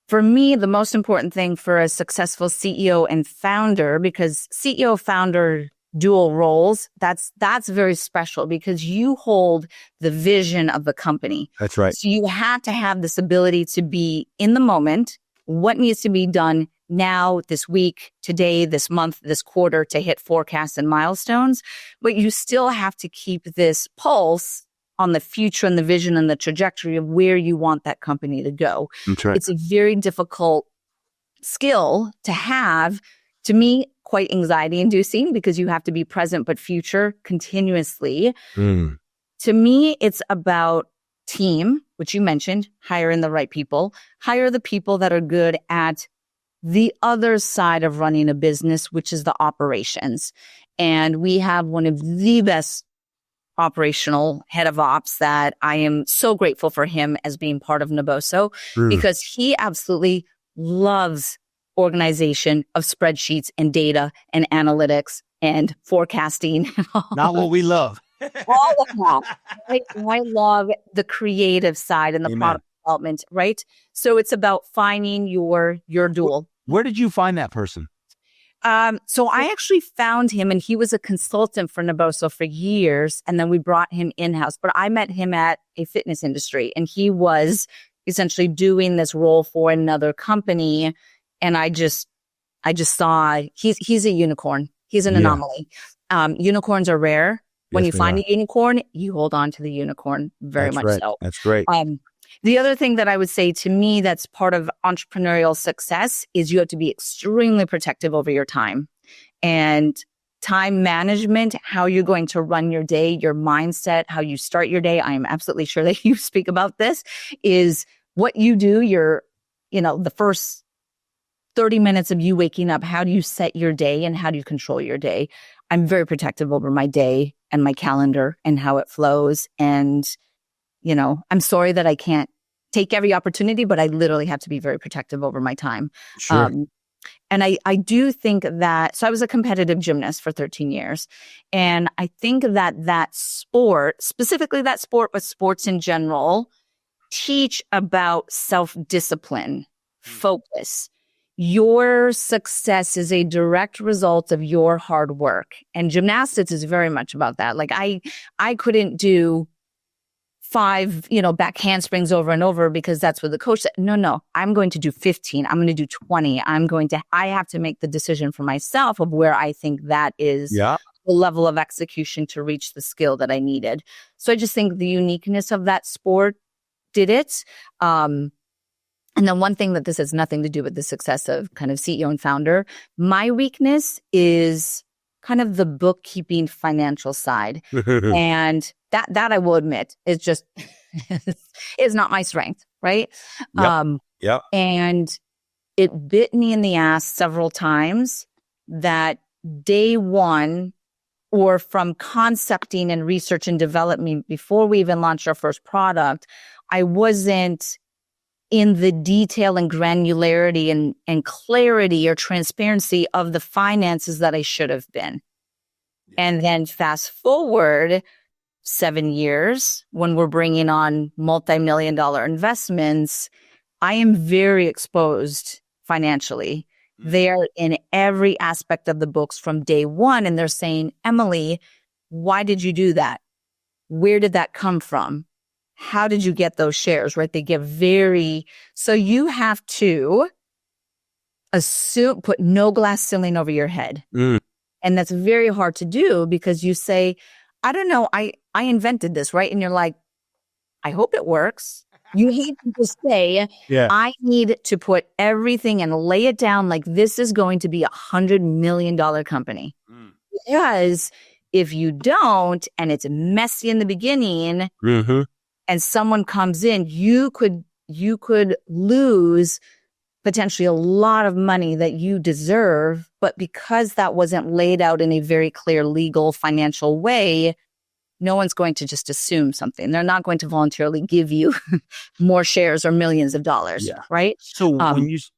for me, the most important thing for a successful CEO and founder, because CEO founder dual roles, that's very special because you hold the vision of the company. That's right. So you have to have this ability to be in the moment, what needs to be done now, this week, today, this month, this quarter to hit forecasts and milestones. But you still have to keep this pulse on the future and the vision and the trajectory of where you want that company to go. That's right. It's a very difficult skill to have, to me, quite anxiety inducing because you have to be present but future continuously. Mm. To me, it's about team, which you mentioned, hiring the right people, hire the people that are good at the other side of running a business, which is the operations. And we have one of the best operational head of ops that I am so grateful for him as being part of Naboso because he absolutely loves organization of spreadsheets and data and analytics and forecasting. Not what we love. All of that. Right? I love the creative side and the Amen. product development, right? So it's about finding your dual. Where did you find that person? So I actually found him, and he was a consultant for Naboso for years, and then we brought him in-house. But I met him at a fitness industry, and he was essentially doing this role for another company. And I just saw he's a unicorn. He's an anomaly. Unicorns are rare. When you find a unicorn, you hold on to the unicorn very much right. so. That's great. The other thing that I would say to me that's part of entrepreneurial success is you have to be extremely protective over your time and time management, how you're going to run your day, your mindset, how you start your day. I am absolutely sure that you speak about this is what you do. The first 30 minutes of you waking up, how do you set your day and how do you control your day? I'm very protective over my day and my calendar and how it flows. And I'm sorry that I can't take every opportunity, but I literally have to be very protective over my time. Sure. And I do think that, so I was a competitive gymnast for 13 years. And I think that sport, specifically that sport, but sports in general, teach about self-discipline, focus. Your success is a direct result of your hard work. And gymnastics is very much about that. Like I couldn't do 5, back handsprings over and over because that's what the coach said. No, I'm going to do 15. I'm going to do 20. I have to make the decision for myself of where I think that is the level of execution to reach the skill that I needed. So I just think the uniqueness of that sport did it. And then one thing that this has nothing to do with the success of kind of CEO and founder, my weakness is kind of the bookkeeping financial side. And that I will admit is just is not my strength, right? Yep. And it bit me in the ass several times that day one or from concepting and research and development before we even launched our first product, I wasn't in the detail and granularity and clarity or transparency of the finances that I should have been. And then fast forward 7 years when we're bringing on multi-million-dollar investments, I am very exposed financially. They're in every aspect of the books from day one. And they're saying, Emily, why did you do that? Where did that come from? How did you get those shares, right? They get so you have to put no glass ceiling over your head. And that's very hard to do because you say, I don't know, I invented this, right? And you're like, I hope it works. You hate to say, I need to put everything and lay it down like this is going to be $100 million company. Because if you don't, and it's messy in the beginning, and someone comes in, you could lose potentially a lot of money that you deserve, but because that wasn't laid out in a very clear legal financial way, no one's going to just assume something. They're not going to voluntarily give you more shares or millions of dollars, right? So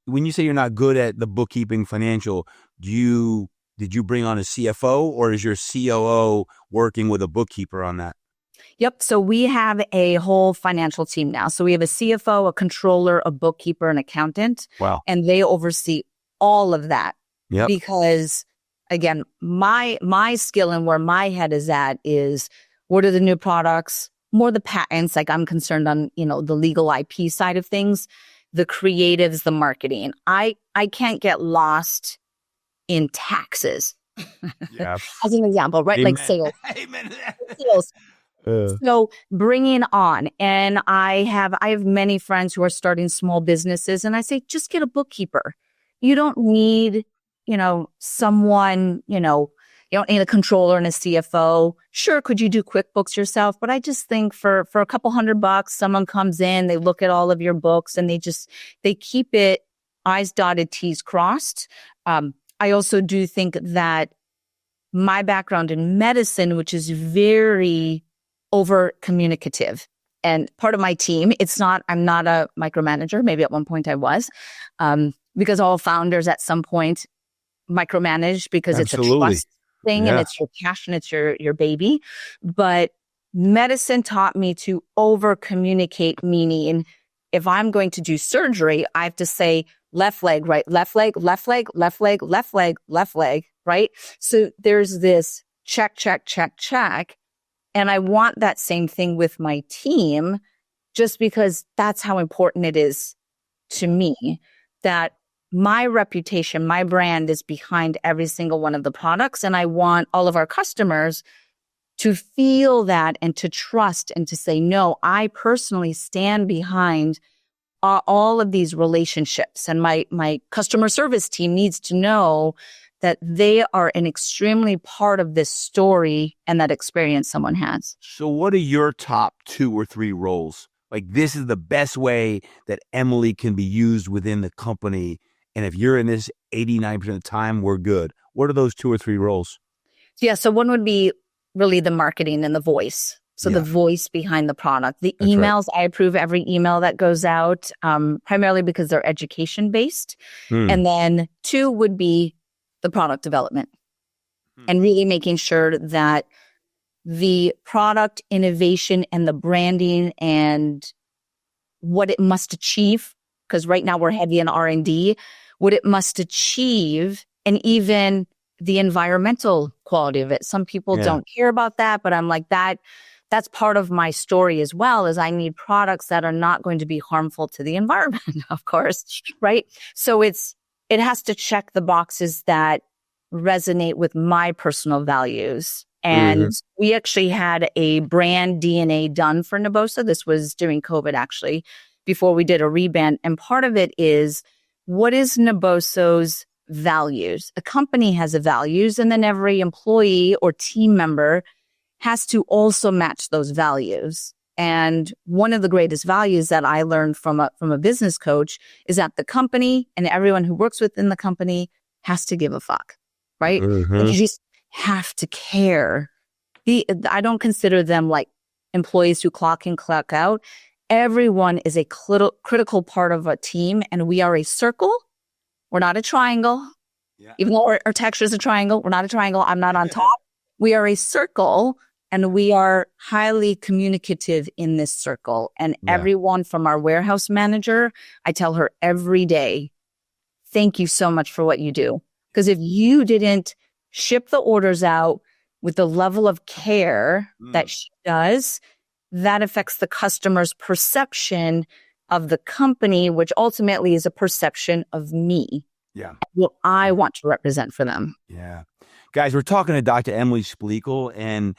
when you say you're not good at the bookkeeping financial, did you bring on a CFO or is your COO working with a bookkeeper on that? Yep. So we have a whole financial team now. So we have a CFO, a controller, a bookkeeper, an accountant. Wow. And they oversee all of that. Because again, my skill and where my head is at is what are the new products, more the patents. Like I'm concerned on, the legal IP side of things, the creatives, the marketing. I can't get lost in taxes. Yeah. As an example, right? Amen. Like sales. Amen. Sales. So bringing on, and I have many friends who are starting small businesses, and I say, just get a bookkeeper. You don't need, someone, you don't need a controller and a CFO. Sure, could you do QuickBooks yourself? But I just think for a couple $100, someone comes in, they look at all of your books, and they keep it I's dotted, T's crossed. I also do think that my background in medicine, which is very over communicative, and part of my team, I'm not a micromanager. Maybe at one point I was, because all founders at some point micromanage because Absolutely. It's a trust thing and Yeah. it's your passion, it's your baby. But medicine taught me to over communicate, meaning if I'm going to do surgery, I have to say left leg, right, left leg, left leg, left leg, left leg, left leg, right? So there's this check, check, check, check. And I want that same thing with my team, just because that's how important it is to me, that my reputation, my brand is behind every single one of the products. And I want all of our customers to feel that and to trust and to say, no, I personally stand behind all of these relationships. And my customer service team needs to know that they are an extremely part of this story and that experience someone has. So what are your top 2 or 3 roles? Like, this is the best way that Emily can be used within the company. And if you're in this 89% of the time, we're good. What are those 2 or 3 roles? Yeah. So one would be really the marketing and the voice. So the voice behind the product, the That's emails, I approve every email that goes out, primarily because they're education based. And then 2 would be the product development and really making sure that the product innovation and the branding and what it must achieve, because right now we're heavy in R&D, what it must achieve, and even the environmental quality of it. Some people don't care about that, but I'm like, that's part of my story as well, is I need products that are not going to be harmful to the environment, of course, right? So it has to check the boxes that resonate with my personal values. And we actually had a brand DNA done for Nabosa. This was during COVID, actually, before we did a rebrand. And part of it is, what is Naboso's values? A company has a values, and then every employee or team member has to also match those values. And one of the greatest values that I learned from a business coach is that the company and everyone who works within the company has to give a fuck, right? Like, you just have to care. I don't consider them like employees who clock in, clock out. Everyone is a critical part of a team, and we are a circle. We're not a triangle. Yeah. Even though our texture is a triangle, we're not a triangle. I'm not on top. We are a circle, and we are highly communicative in this circle. And everyone from our warehouse manager, I tell her every day, thank you so much for what you do. Because if you didn't ship the orders out with the level of care that she does, that affects the customer's perception of the company, which ultimately is a perception of me. Yeah. What I want to represent for them. Yeah. Guys, we're talking to Dr. Emily Splichal, and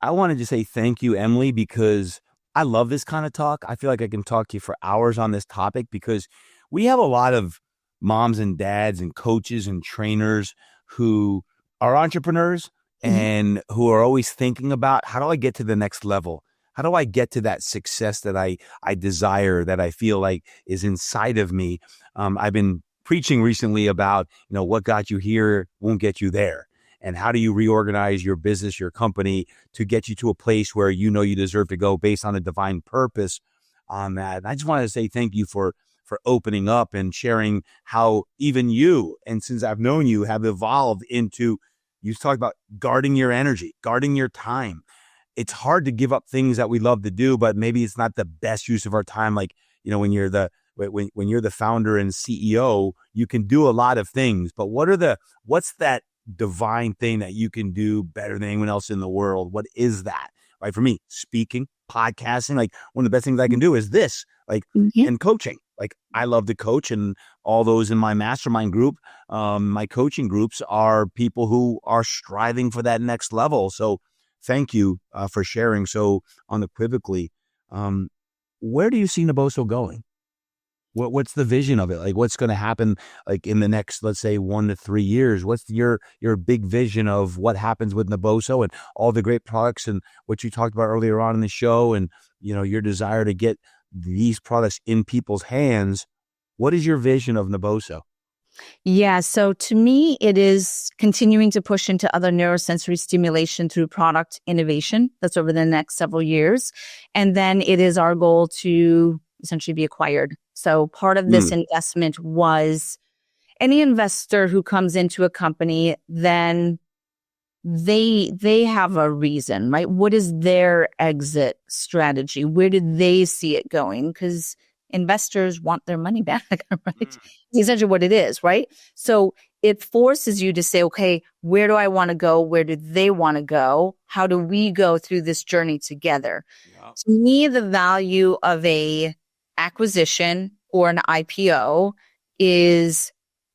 I wanted to say thank you, Emily, because I love this kind of talk. I feel like I can talk to you for hours on this topic, because we have a lot of moms and dads and coaches and trainers who are entrepreneurs and who are always thinking about, how do I get to the next level? How do I get to that success that I desire, that I feel like is inside of me? I've been preaching recently about, what got you here won't get you there. And how do you reorganize your business, your company, to get you to a place where you deserve to go based on a divine purpose on that. And I just wanted to say thank you for opening up and sharing how even you, and since I've known you, have evolved into, you talked about guarding your energy, guarding your time. It's hard to give up things that we love to do, but maybe it's not the best use of our time. Like, when you're the founder and CEO, you can do a lot of things, but what's that divine thing that you can do better than anyone else in the world? What is that? Right. For me, speaking, podcasting, like one of the best things I can do is this, like, and coaching. Like I love to coach, and all those in my mastermind group, my coaching groups are people who are striving for that next level. So thank you for sharing so unequivocally. Where do you see Naboso going? What's the vision of it? Like what's going to happen like in the next, let's say 1 to 3 years? What's your big vision of what happens with Naboso and all the great products and what you talked about earlier on in the show, and your desire to get these products in people's hands? What is your vision of Naboso? Yeah. So to me, it is continuing to push into other neurosensory stimulation through product innovation. That's over the next several years. And then it is our goal to essentially be acquired. So part of this investment was any investor who comes into a company, then they have a reason, right? What is their exit strategy? Where do they see it going? Because investors want their money back, right? It's essentially what it is, right? So it forces you to say, okay, where do I want to go? Where do they want to go? How do we go through this journey together? Yeah. To me, the value of a acquisition or an IPO is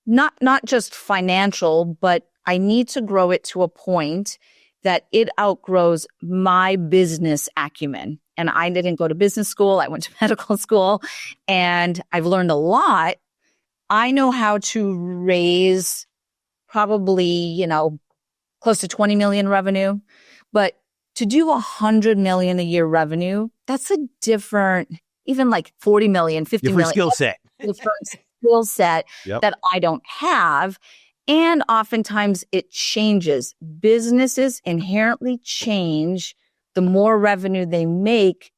not just financial, but I need to grow it to a point that it outgrows my business acumen. And I didn't go to business school. I went to medical school, and I've learned a lot. I know how to raise probably, close to 20 million revenue, but to do 100 million a year revenue, that's a different, even like 40 million, 50 different million. Skill set. Different skill set that I don't have. And oftentimes it changes. Businesses inherently change the more revenue they make.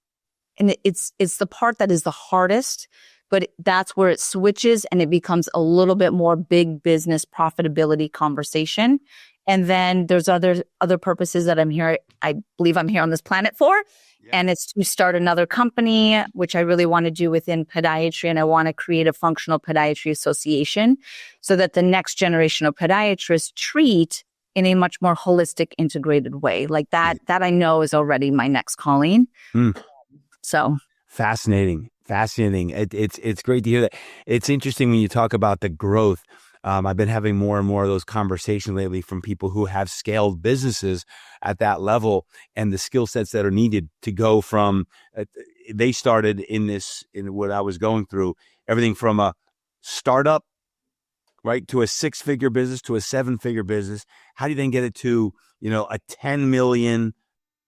And it's the part that is the hardest, but that's where it switches and it becomes a little bit more big business profitability conversation. And then there's other purposes that I believe I'm here on this planet for. Yeah. And it's to start another company, which I really want to do within podiatry. And I want to create a functional podiatry association so that the next generation of podiatrists treat in a much more holistic, integrated way. Like that I know is already my next calling. So fascinating. It's great to hear that. It's interesting when you talk about the growth. I've been having more and more of those conversations lately from people who have scaled businesses at that level, and the skill sets that are needed to go from, they started in what I was going through, everything from a startup, right, to a 6-figure business, to a 7-figure business. How do you then get it to, a 10 million,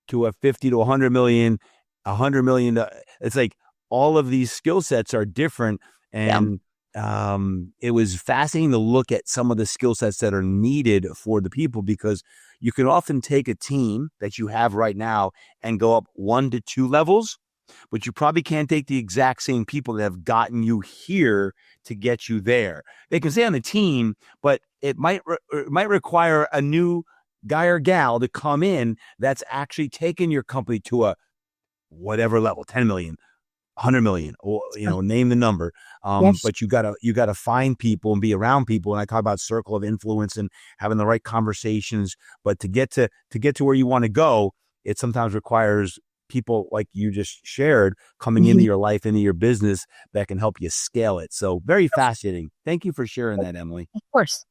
to a 50 to 100 million, 100 million? It's like all of these skill sets are different. And it was fascinating to look at some of the skill sets that are needed for the people, because you can often take a team that you have right now and go up 1 to 2 levels, but you probably can't take the exact same people that have gotten you here to get you there. They can stay on the team, but it might require a new guy or gal to come in that's actually taken your company to a whatever level, 10 million, 100 million, or name the number. But you gotta find people and be around people. And I talk about circle of influence and having the right conversations. But to get to where you want to go, it sometimes requires people like you just shared coming into your life, into your business, that can help you scale it. So very fascinating. Thank you for sharing that, Emily. Of course.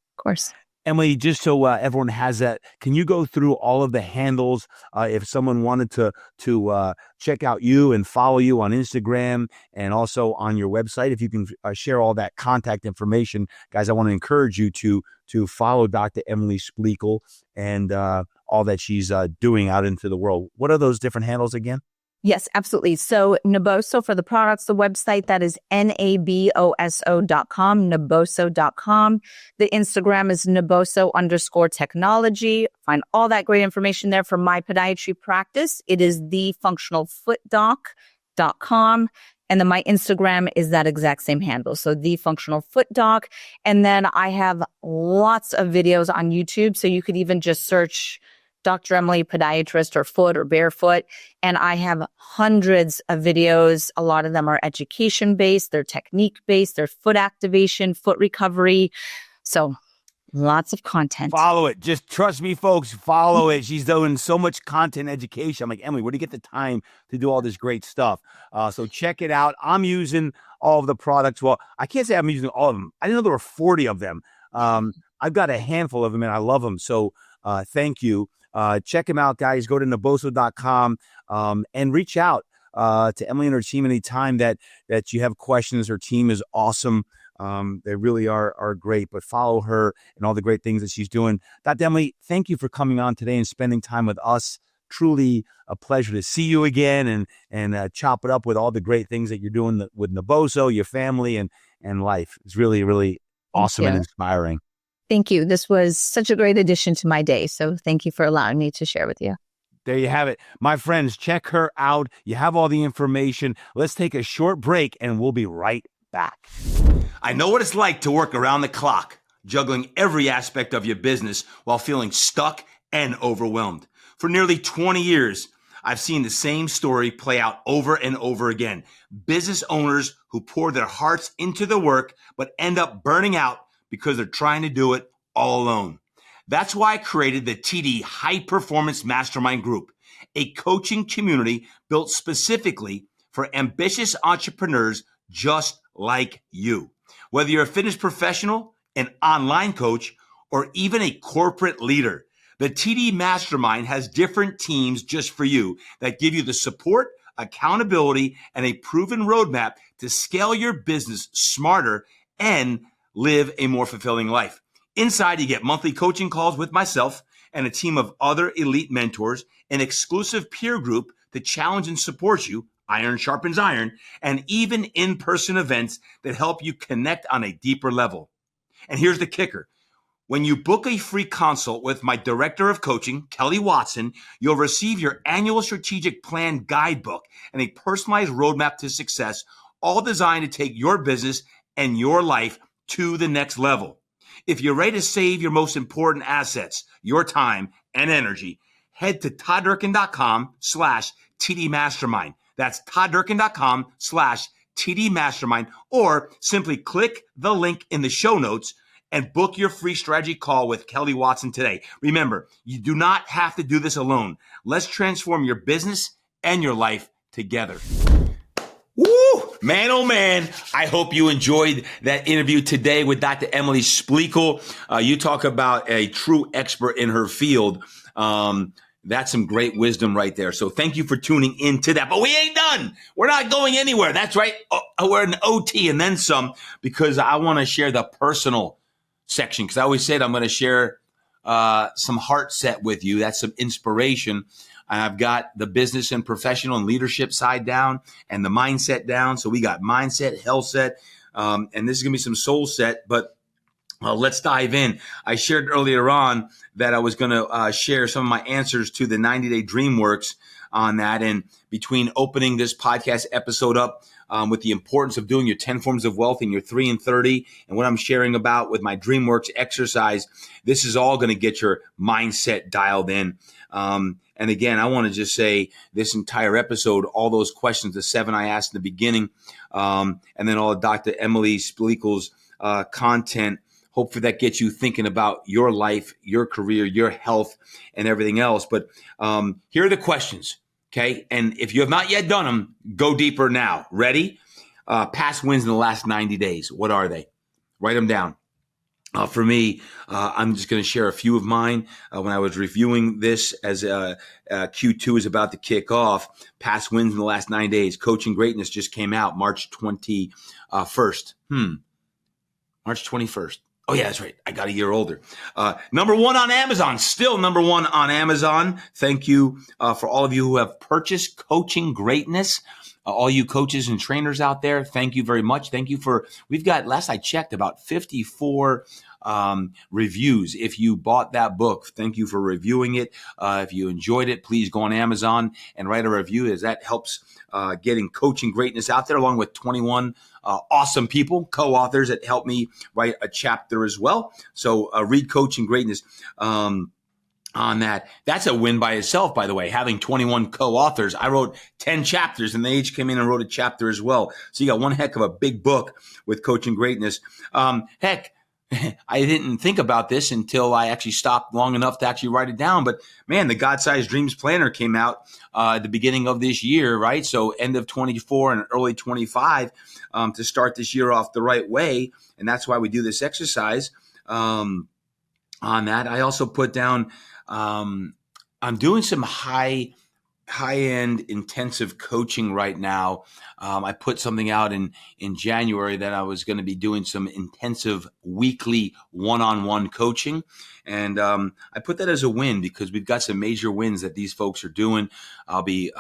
Emily, just so everyone has that, can you go through all of the handles if someone wanted to check out you and follow you on Instagram and also on your website? If you can share all that contact information, guys, I want to encourage you to follow Dr. Emily Splichal and all that she's doing out into the world. What are those different handles again? Yes, absolutely. So Naboso for the products, the website, that is naboso.com, naboso.com. The Instagram is naboso_technology. Find all that great information there for my podiatry practice. It is thefunctionalfootdoc.com. And then my Instagram is that exact same handle. So thefunctionalfootdoc. And then I have lots of videos on YouTube. So you could even just search Dr. Emily Podiatrist or foot or barefoot. And I have hundreds of videos. A lot of them are education based, they're technique based, they're foot activation, foot recovery. So Lots of content. Follow it. Just trust me, folks. Follow it. She's doing so much content education. I'm like, Emily, where do you get the time to do all this great stuff? So check it out. I'm using all of the products. Well, I can't say I'm using all of them. I didn't know there were 40 of them. I've got a handful of them, and I love them. So thank you. Check them out, guys. Go to naboso.com and reach out to Emily and her team anytime that you have questions. Her team is awesome. They really are great, but follow her and all the great things that she's doing. Dr. Emily, thank you for coming on today and spending time with us. Truly a pleasure to see you again and chop it up with all the great things that you're doing with Naboso, your family, and life. It's really, really awesome and inspiring. Thank you. This was such a great addition to my day. So thank you for allowing me to share with you. There you have it. My friends, check her out. You have all the information. Let's take a short break and we'll be right back. I know what it's like to work around the clock, juggling every aspect of your business while feeling stuck and overwhelmed. For nearly 20 years, I've seen the same story play out over and over again. Business owners who pour their hearts into the work but end up burning out because they're trying to do it all alone. That's why I created the TD High Performance Mastermind Group, a coaching community built specifically for ambitious entrepreneurs just like you. Whether you're a fitness professional, an online coach, or even a corporate leader, the TD Mastermind has different teams just for you that give you the support, accountability, and a proven roadmap to scale your business smarter and live a more fulfilling life. Inside, you get monthly coaching calls with myself and a team of other elite mentors, an exclusive peer group to challenge and support you, iron sharpens iron, and even in-person events that help you connect on a deeper level. And here's the kicker. When you book a free consult with my director of coaching, Kelly Watson, you'll receive your annual strategic plan guidebook and a personalized roadmap to success, all designed to take your business and your life to the next level. If you're ready to save your most important assets, your time and energy, head to toddurkin.com/TD Mastermind. That's toddurkin.com/TD Mastermind, or simply click the link in the show notes and book your free strategy call with Kelly Watson today. Remember, you do not have to do this alone. Let's transform your business and your life together. Woo! Man, oh man, I hope you enjoyed that interview today with Dr. Emily Splichal. You talk about a true expert in her field. That's some great wisdom right there. So thank you for tuning into that. But we ain't done. We're not going anywhere. That's right. We're in OT and then some, because I want to share the personal section. Because I always said I'm going to share some heart set with you. That's some inspiration. I've got the business and professional and leadership side down and the mindset down. So we got mindset, health set, and this is going to be some soul set. But let's dive in. I shared earlier on that I was going to share some of my answers to the 90-day DreamWorks on that. And between opening this podcast episode up with the importance of doing your 10 forms of wealth in your 3 and 30 and what I'm sharing about with my DreamWorks exercise, this is all going to get your mindset dialed in. And again, I want to just say this entire episode, all those questions, the 7 I asked in the beginning, and then all of Dr. Emily Splichal's content, hopefully that gets you thinking about your life, your career, your health, and everything else. But here are the questions, okay? And if you have not yet done them, go deeper now. Ready? Past wins in the last 90 days. What are they? Write them down. For me, I'm just going to share a few of mine. When I was reviewing this as Q2 is about to kick off, past wins in the last 9 days. Coaching Greatness just came out March 21st. March 21st. Oh, yeah, that's right. I got a year older. Number 1 on Amazon, still number 1 on Amazon. Thank you for all of you who have purchased Coaching Greatness. All you coaches and trainers out there, thank you very much. Thank you we've got, last I checked, about 54 reviews. If you bought that book, thank you for reviewing it. If you enjoyed it, please go on Amazon and write a review, as that helps getting Coaching Greatness out there, along with 21 awesome people, co-authors that helped me write a chapter as well. So read Coaching Greatness. On that. That's a win by itself, by the way, having 21 co-authors. I wrote 10 chapters and they each came in and wrote a chapter as well. So you got one heck of a big book with Coaching Greatness. Heck, I didn't think about this until I actually stopped long enough to actually write it down. But man, the God-Sized Dreams Planner came out at the beginning of this year, right? So end of 24 and early 25 to start this year off the right way. And that's why we do this exercise on that. I also put down, I'm doing some high-end intensive coaching right now. I put something out in January that I was going to be doing some intensive weekly one-on-one coaching. And I put that as a win because we've got some major wins that these folks are doing. I'll be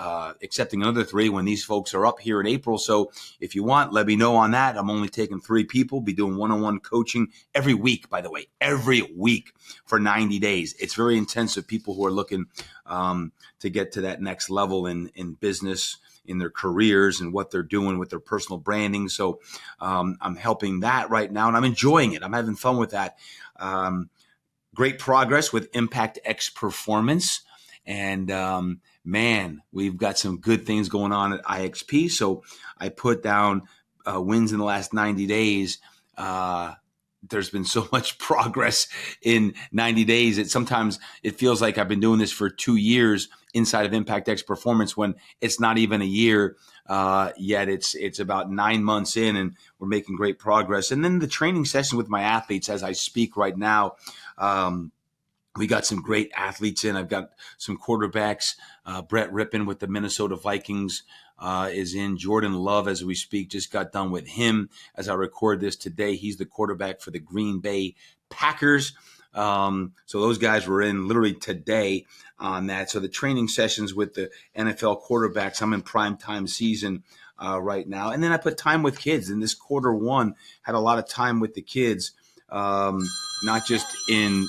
accepting another 3 when these folks are up here in April. So if you want, let me know on that. I'm only taking 3 people, be doing one-on-one coaching every week, by the way, every week for 90 days. It's very intensive. People who are looking to get to that next level in business, in their careers, and what they're doing with their personal branding. So I'm helping that right now, and I'm enjoying it. I'm having fun with that. Great progress with Impact X Performance. And man, we've got some good things going on at IXP. So I put down wins in the last 90 days. There's been so much progress in 90 days that sometimes it feels like I've been doing this for 2 years inside of Impact X Performance when it's not even a year yet. It's about 9 months in, and we're making great progress. And then the training session with my athletes as I speak right now. We got some great athletes in. I've got some quarterbacks. Brett Rippon with the Minnesota Vikings is in. Jordan Love, as we speak, just got done with him as I record this today. He's the quarterback for the Green Bay Packers. So those guys were in literally today on that. So the training sessions with the NFL quarterbacks, I'm in prime time season right now. And then I put time with kids. In this Q1, had a lot of time with the kids. Not just in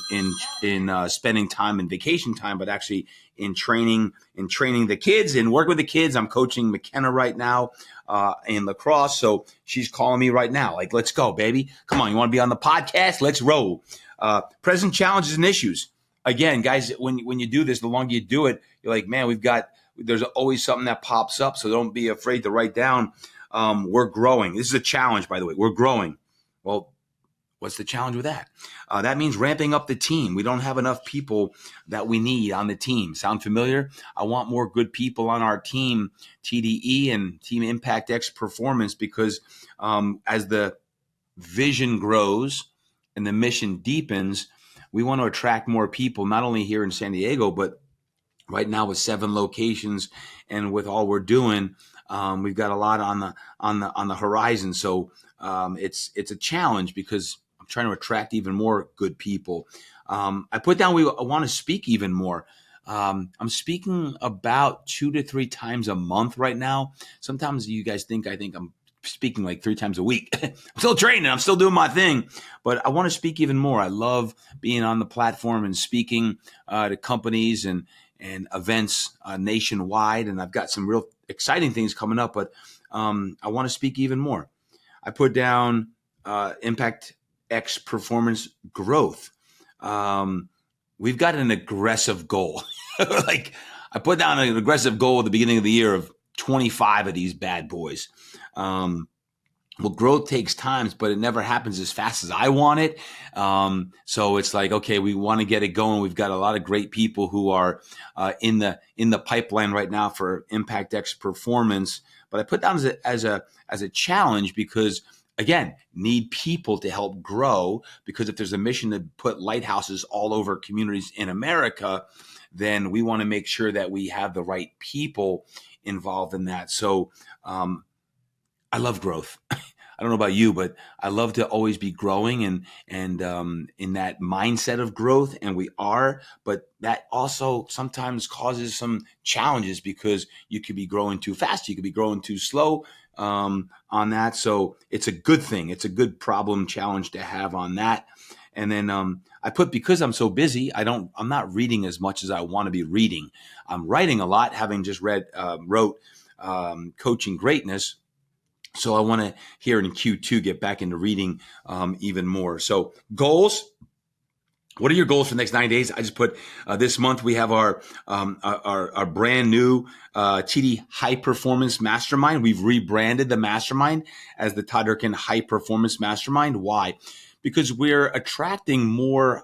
spending time in vacation time, but actually in training the kids and work with the kids. I'm coaching McKenna right now in lacrosse. So she's calling me right now. Like, let's go, baby. Come on. You want to be on the podcast? Let's roll. Present challenges and issues. Again, guys, when you do this, the longer you do it, you're like, man, there's always something that pops up. So don't be afraid to write down. We're growing. This is a challenge, by the way. We're growing. Well, what's the challenge with that? That means ramping up the team. We don't have enough people that we need on the team. Sound familiar? I want more good people on our team, TDE and Team Impact X Performance, because as the vision grows and the mission deepens, we want to attract more people, not only here in San Diego, but right now with 7 locations and with all we're doing, we've got a lot on the horizon. So it's a challenge because I'm trying to attract even more good people. I put down I want to speak even more. I'm speaking about 2 to 3 times a month right now. Sometimes you guys think I'm speaking like 3 times a week. I'm still training. I'm still doing my thing, but I want to speak even more. I love being on the platform and speaking to companies and events nationwide. And I've got some real exciting things coming up, but I want to speak even more. I put down Impact X Performance growth. We've got an aggressive goal. Like, I put down an aggressive goal at the beginning of the year of 25 of these bad boys. Well, growth takes time, but it never happens as fast as I want it. So it's like, okay, we want to get it going. We've got a lot of great people who are in the pipeline right now for Impact X Performance. But I put down as a challenge because, again, need people to help grow, because if there's a mission to put lighthouses all over communities in America, then we want to make sure that we have the right people involved in that. So I love growth. I don't know about you, but I love to always be growing and in that mindset of growth, and we are, but that also sometimes causes some challenges because you could be growing too fast, you could be growing too slow on that. So it's a good thing. It's a good problem challenge to have on that. And then I put, because I'm so busy, I'm not reading as much as I want to be reading. I'm writing a lot, having just wrote Coaching Greatness. So I want to, here in Q2, get back into reading even more. So goals. What are your goals for the next 9 days? I just put this month we have our brand new TD High Performance Mastermind. We've rebranded the mastermind as the Todd Durkin High Performance Mastermind. Why? because we're attracting more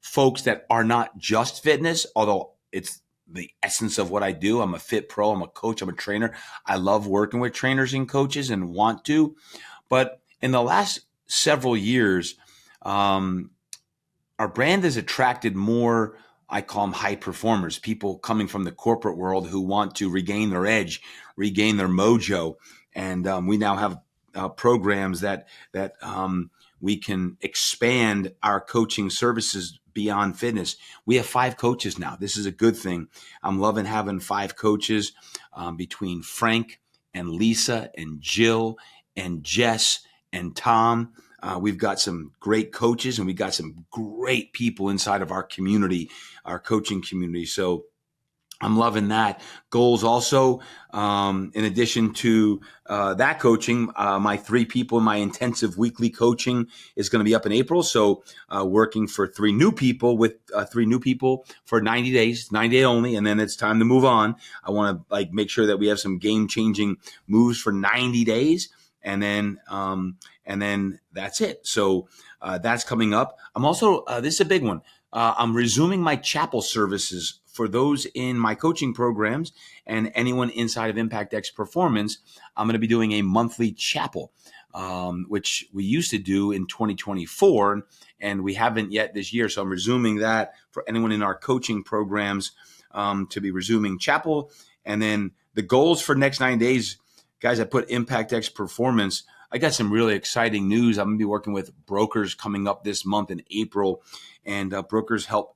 folks that are not just fitness, although it's the essence of what I do. I'm a fit pro, I'm a coach, I'm a trainer. I love working with trainers and coaches and want to. But in the last several years, our brand has attracted more, I call them high performers, people coming from the corporate world who want to regain their edge, regain their mojo. And we now have programs that we can expand our coaching services beyond fitness. We have 5 coaches now. This is a good thing. I'm loving having 5 coaches between Frank and Lisa and Jill and Jess and Tom. We've got some great coaches and we've got some great people inside of our community, our coaching community. So I'm loving that. Goals also, in addition to that coaching, my 3 people in my intensive weekly coaching is going to be up in April. So working for 3 new people with 3 new people for 90 days, 90 day only. And then it's time to move on. I want to make sure that we have some game changing moves for 90 days. And then that's it. So that's coming up. I'm also, this is a big one. I'm resuming my chapel services for those in my coaching programs and anyone inside of Impact X Performance. I'm going to be doing a monthly chapel, which we used to do in 2024, and we haven't yet this year. So I'm resuming that for anyone in our coaching programs to be resuming chapel. And then the goals for next 9 days, guys, I put Impact X Performance. I got some really exciting news. I'm going to be working with brokers coming up this month in April, and brokers help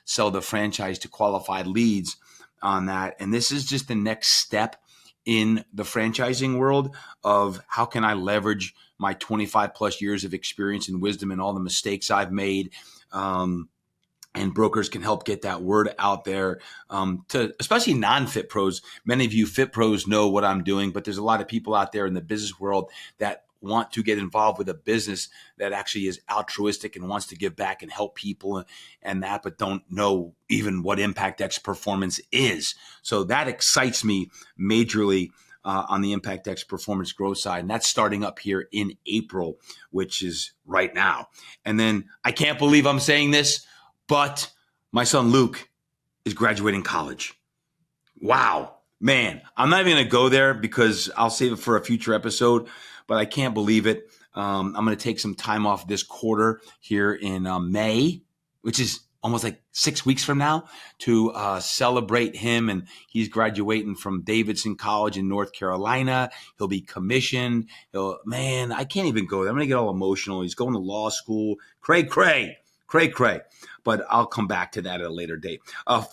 sell the franchise to qualified leads on that. And this is just the next step in the franchising world of how can I leverage my 25 plus years of experience and wisdom and all the mistakes I've made. And brokers can help get that word out there to especially non-fit pros. Many of you fit pros know what I'm doing, but there's a lot of people out there in the business world that want to get involved with a business that actually is altruistic and wants to give back and help people and that, but don't know even what Impact X Performance is. So that excites me majorly on the Impact X Performance growth side. And that's starting up here in April, which is right now. And then I can't believe I'm saying this, but my son Luke is graduating college. Wow, man. I'm not even going to go there because I'll save it for a future episode, but I can't believe it. I'm going to take some time off this quarter here in May, which is almost like 6 weeks from now, to celebrate him. And he's graduating from Davidson College in North Carolina. He'll be commissioned. Man, I can't even go there. I'm going to get all emotional. He's going to law school. Cray. But I'll come back to that at a later date.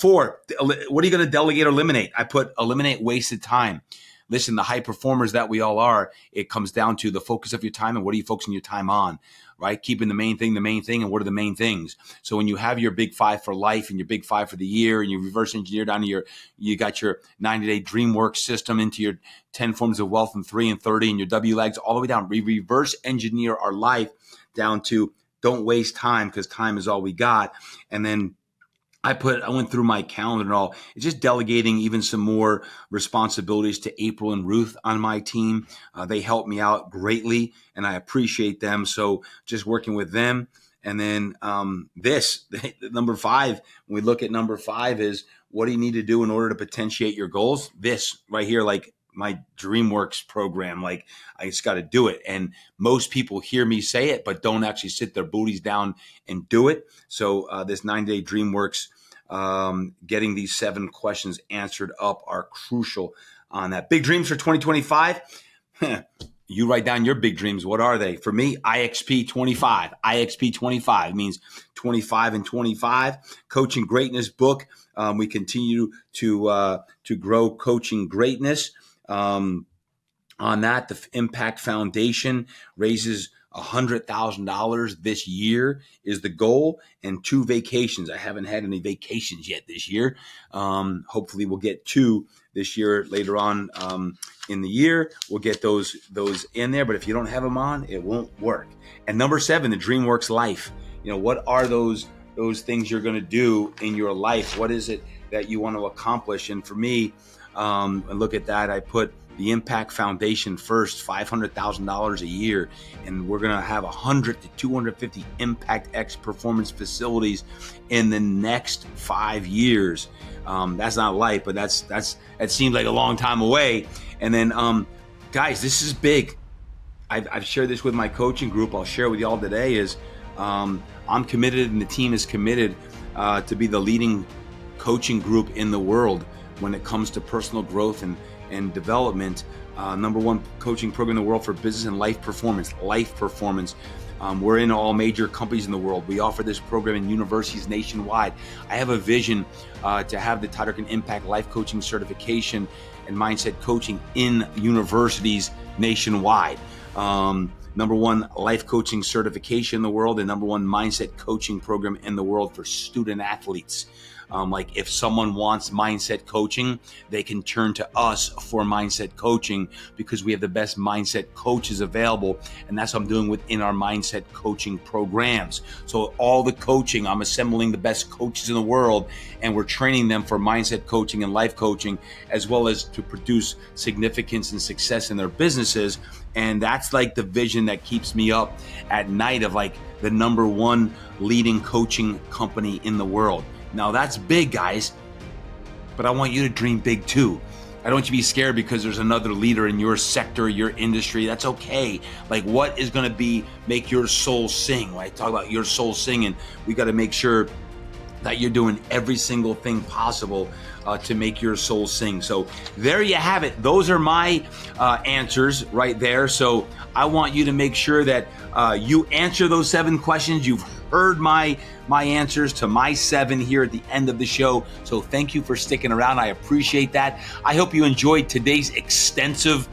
4, what are you going to delegate or eliminate? I put eliminate wasted time. Listen, the high performers that we all are, it comes down to the focus of your time and what are you focusing your time on, right? Keeping the main thing, and what are the main things? So when you have your big 5 for life and your big 5 for the year and you reverse engineer down to you got your 90-day DreamWorks system into your 10 forms of wealth and 3 and 30 and your W legs all the way down. We reverse engineer our life down to don't waste time because time is all we got. And then I went through my calendar and all. It's just delegating even some more responsibilities to April and Ruth on my team. They help me out greatly, and I appreciate them. So just working with them. And then number 5, when we look at number 5 is what do you need to do in order to potentiate your goals? This right here, like my DreamWorks program, like I just got to do it. And most people hear me say it, but don't actually sit their booties down and do it. So this 9-day DreamWorks, getting these 7 questions answered up are crucial on that. Big dreams for 2025. You write down your big dreams. What are they? For me, IXP 25. IXP 25 means 25 and 25. Coaching Greatness book. We continue to grow coaching greatness. On that, the Impact Foundation raises $100,000 this year is the goal, and 2 vacations. I haven't had any vacations yet this year. Hopefully we'll get 2 this year later on in the year. We'll get those in there, but if you don't have them on, it won't work. And number 7, the DreamWorks life. What are those things you're going to do in your life? What is it that you want to accomplish? And for me, and look at that, I put the Impact Foundation first, $500,000 a year. And we're going to have 100 to 250 Impact X performance facilities in the next 5 years. That's not light, but that seems like a long time away. And then, guys, this is big. I've shared this with my coaching group. I'll share with y'all today is I'm committed, and the team is committed to be the leading coaching group in the world when it comes to personal growth and development. Number one coaching program in the world for business and life performance. We're in all major companies in the world. We offer this program in universities nationwide. I have a vision to have the Todrick Impact Life Coaching Certification and Mindset Coaching in universities nationwide. Number one life coaching certification in the world, and number one mindset coaching program in the world for student athletes. Like if someone wants mindset coaching, they can turn to us for mindset coaching because we have the best mindset coaches available. And that's what I'm doing within our mindset coaching programs. So all the coaching, I'm assembling the best coaches in the world, and we're training them for mindset coaching and life coaching, as well as to produce significance and success in their businesses. And that's like the vision that keeps me up at night of like the number one leading coaching company in the world. Now that's big, guys, but I want you to dream big too. I don't want you to be scared because there's another leader in your sector, your industry. That's okay. Like what is going to make your soul sing? Right? Talk about your soul singing. We got to make sure that you're doing every single thing possible to make your soul sing. So there you have it. Those are my answers right there. So I want you to make sure that you answer those 7 questions. You've heard my answers to my 7 here at the end of the show. So thank you for sticking around. I appreciate that. I hope you enjoyed today's extensive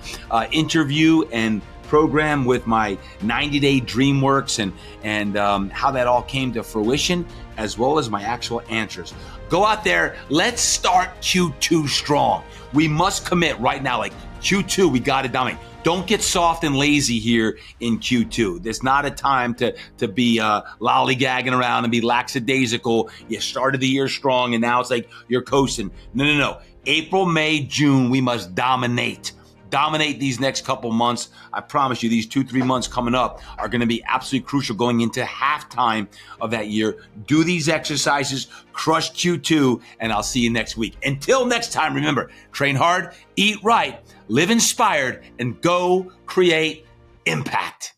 interview and program with my 90-day DreamWorks and how that all came to fruition, as well as my actual answers. Go out there. Let's start Q2 strong. We must commit right now. Like Q2, we got to dominate. Don't get soft and lazy here in Q2. There's not a time to be lollygagging around and be lackadaisical. You started the year strong and now it's like you're coasting. No. April, May, June, we must dominate. Dominate these next couple months. I promise you, these 2-3 months coming up are going to be absolutely crucial going into halftime of that year. Do these exercises, crush Q2, and I'll see you next week. Until next time, remember, train hard, eat right, live inspired, and go create impact.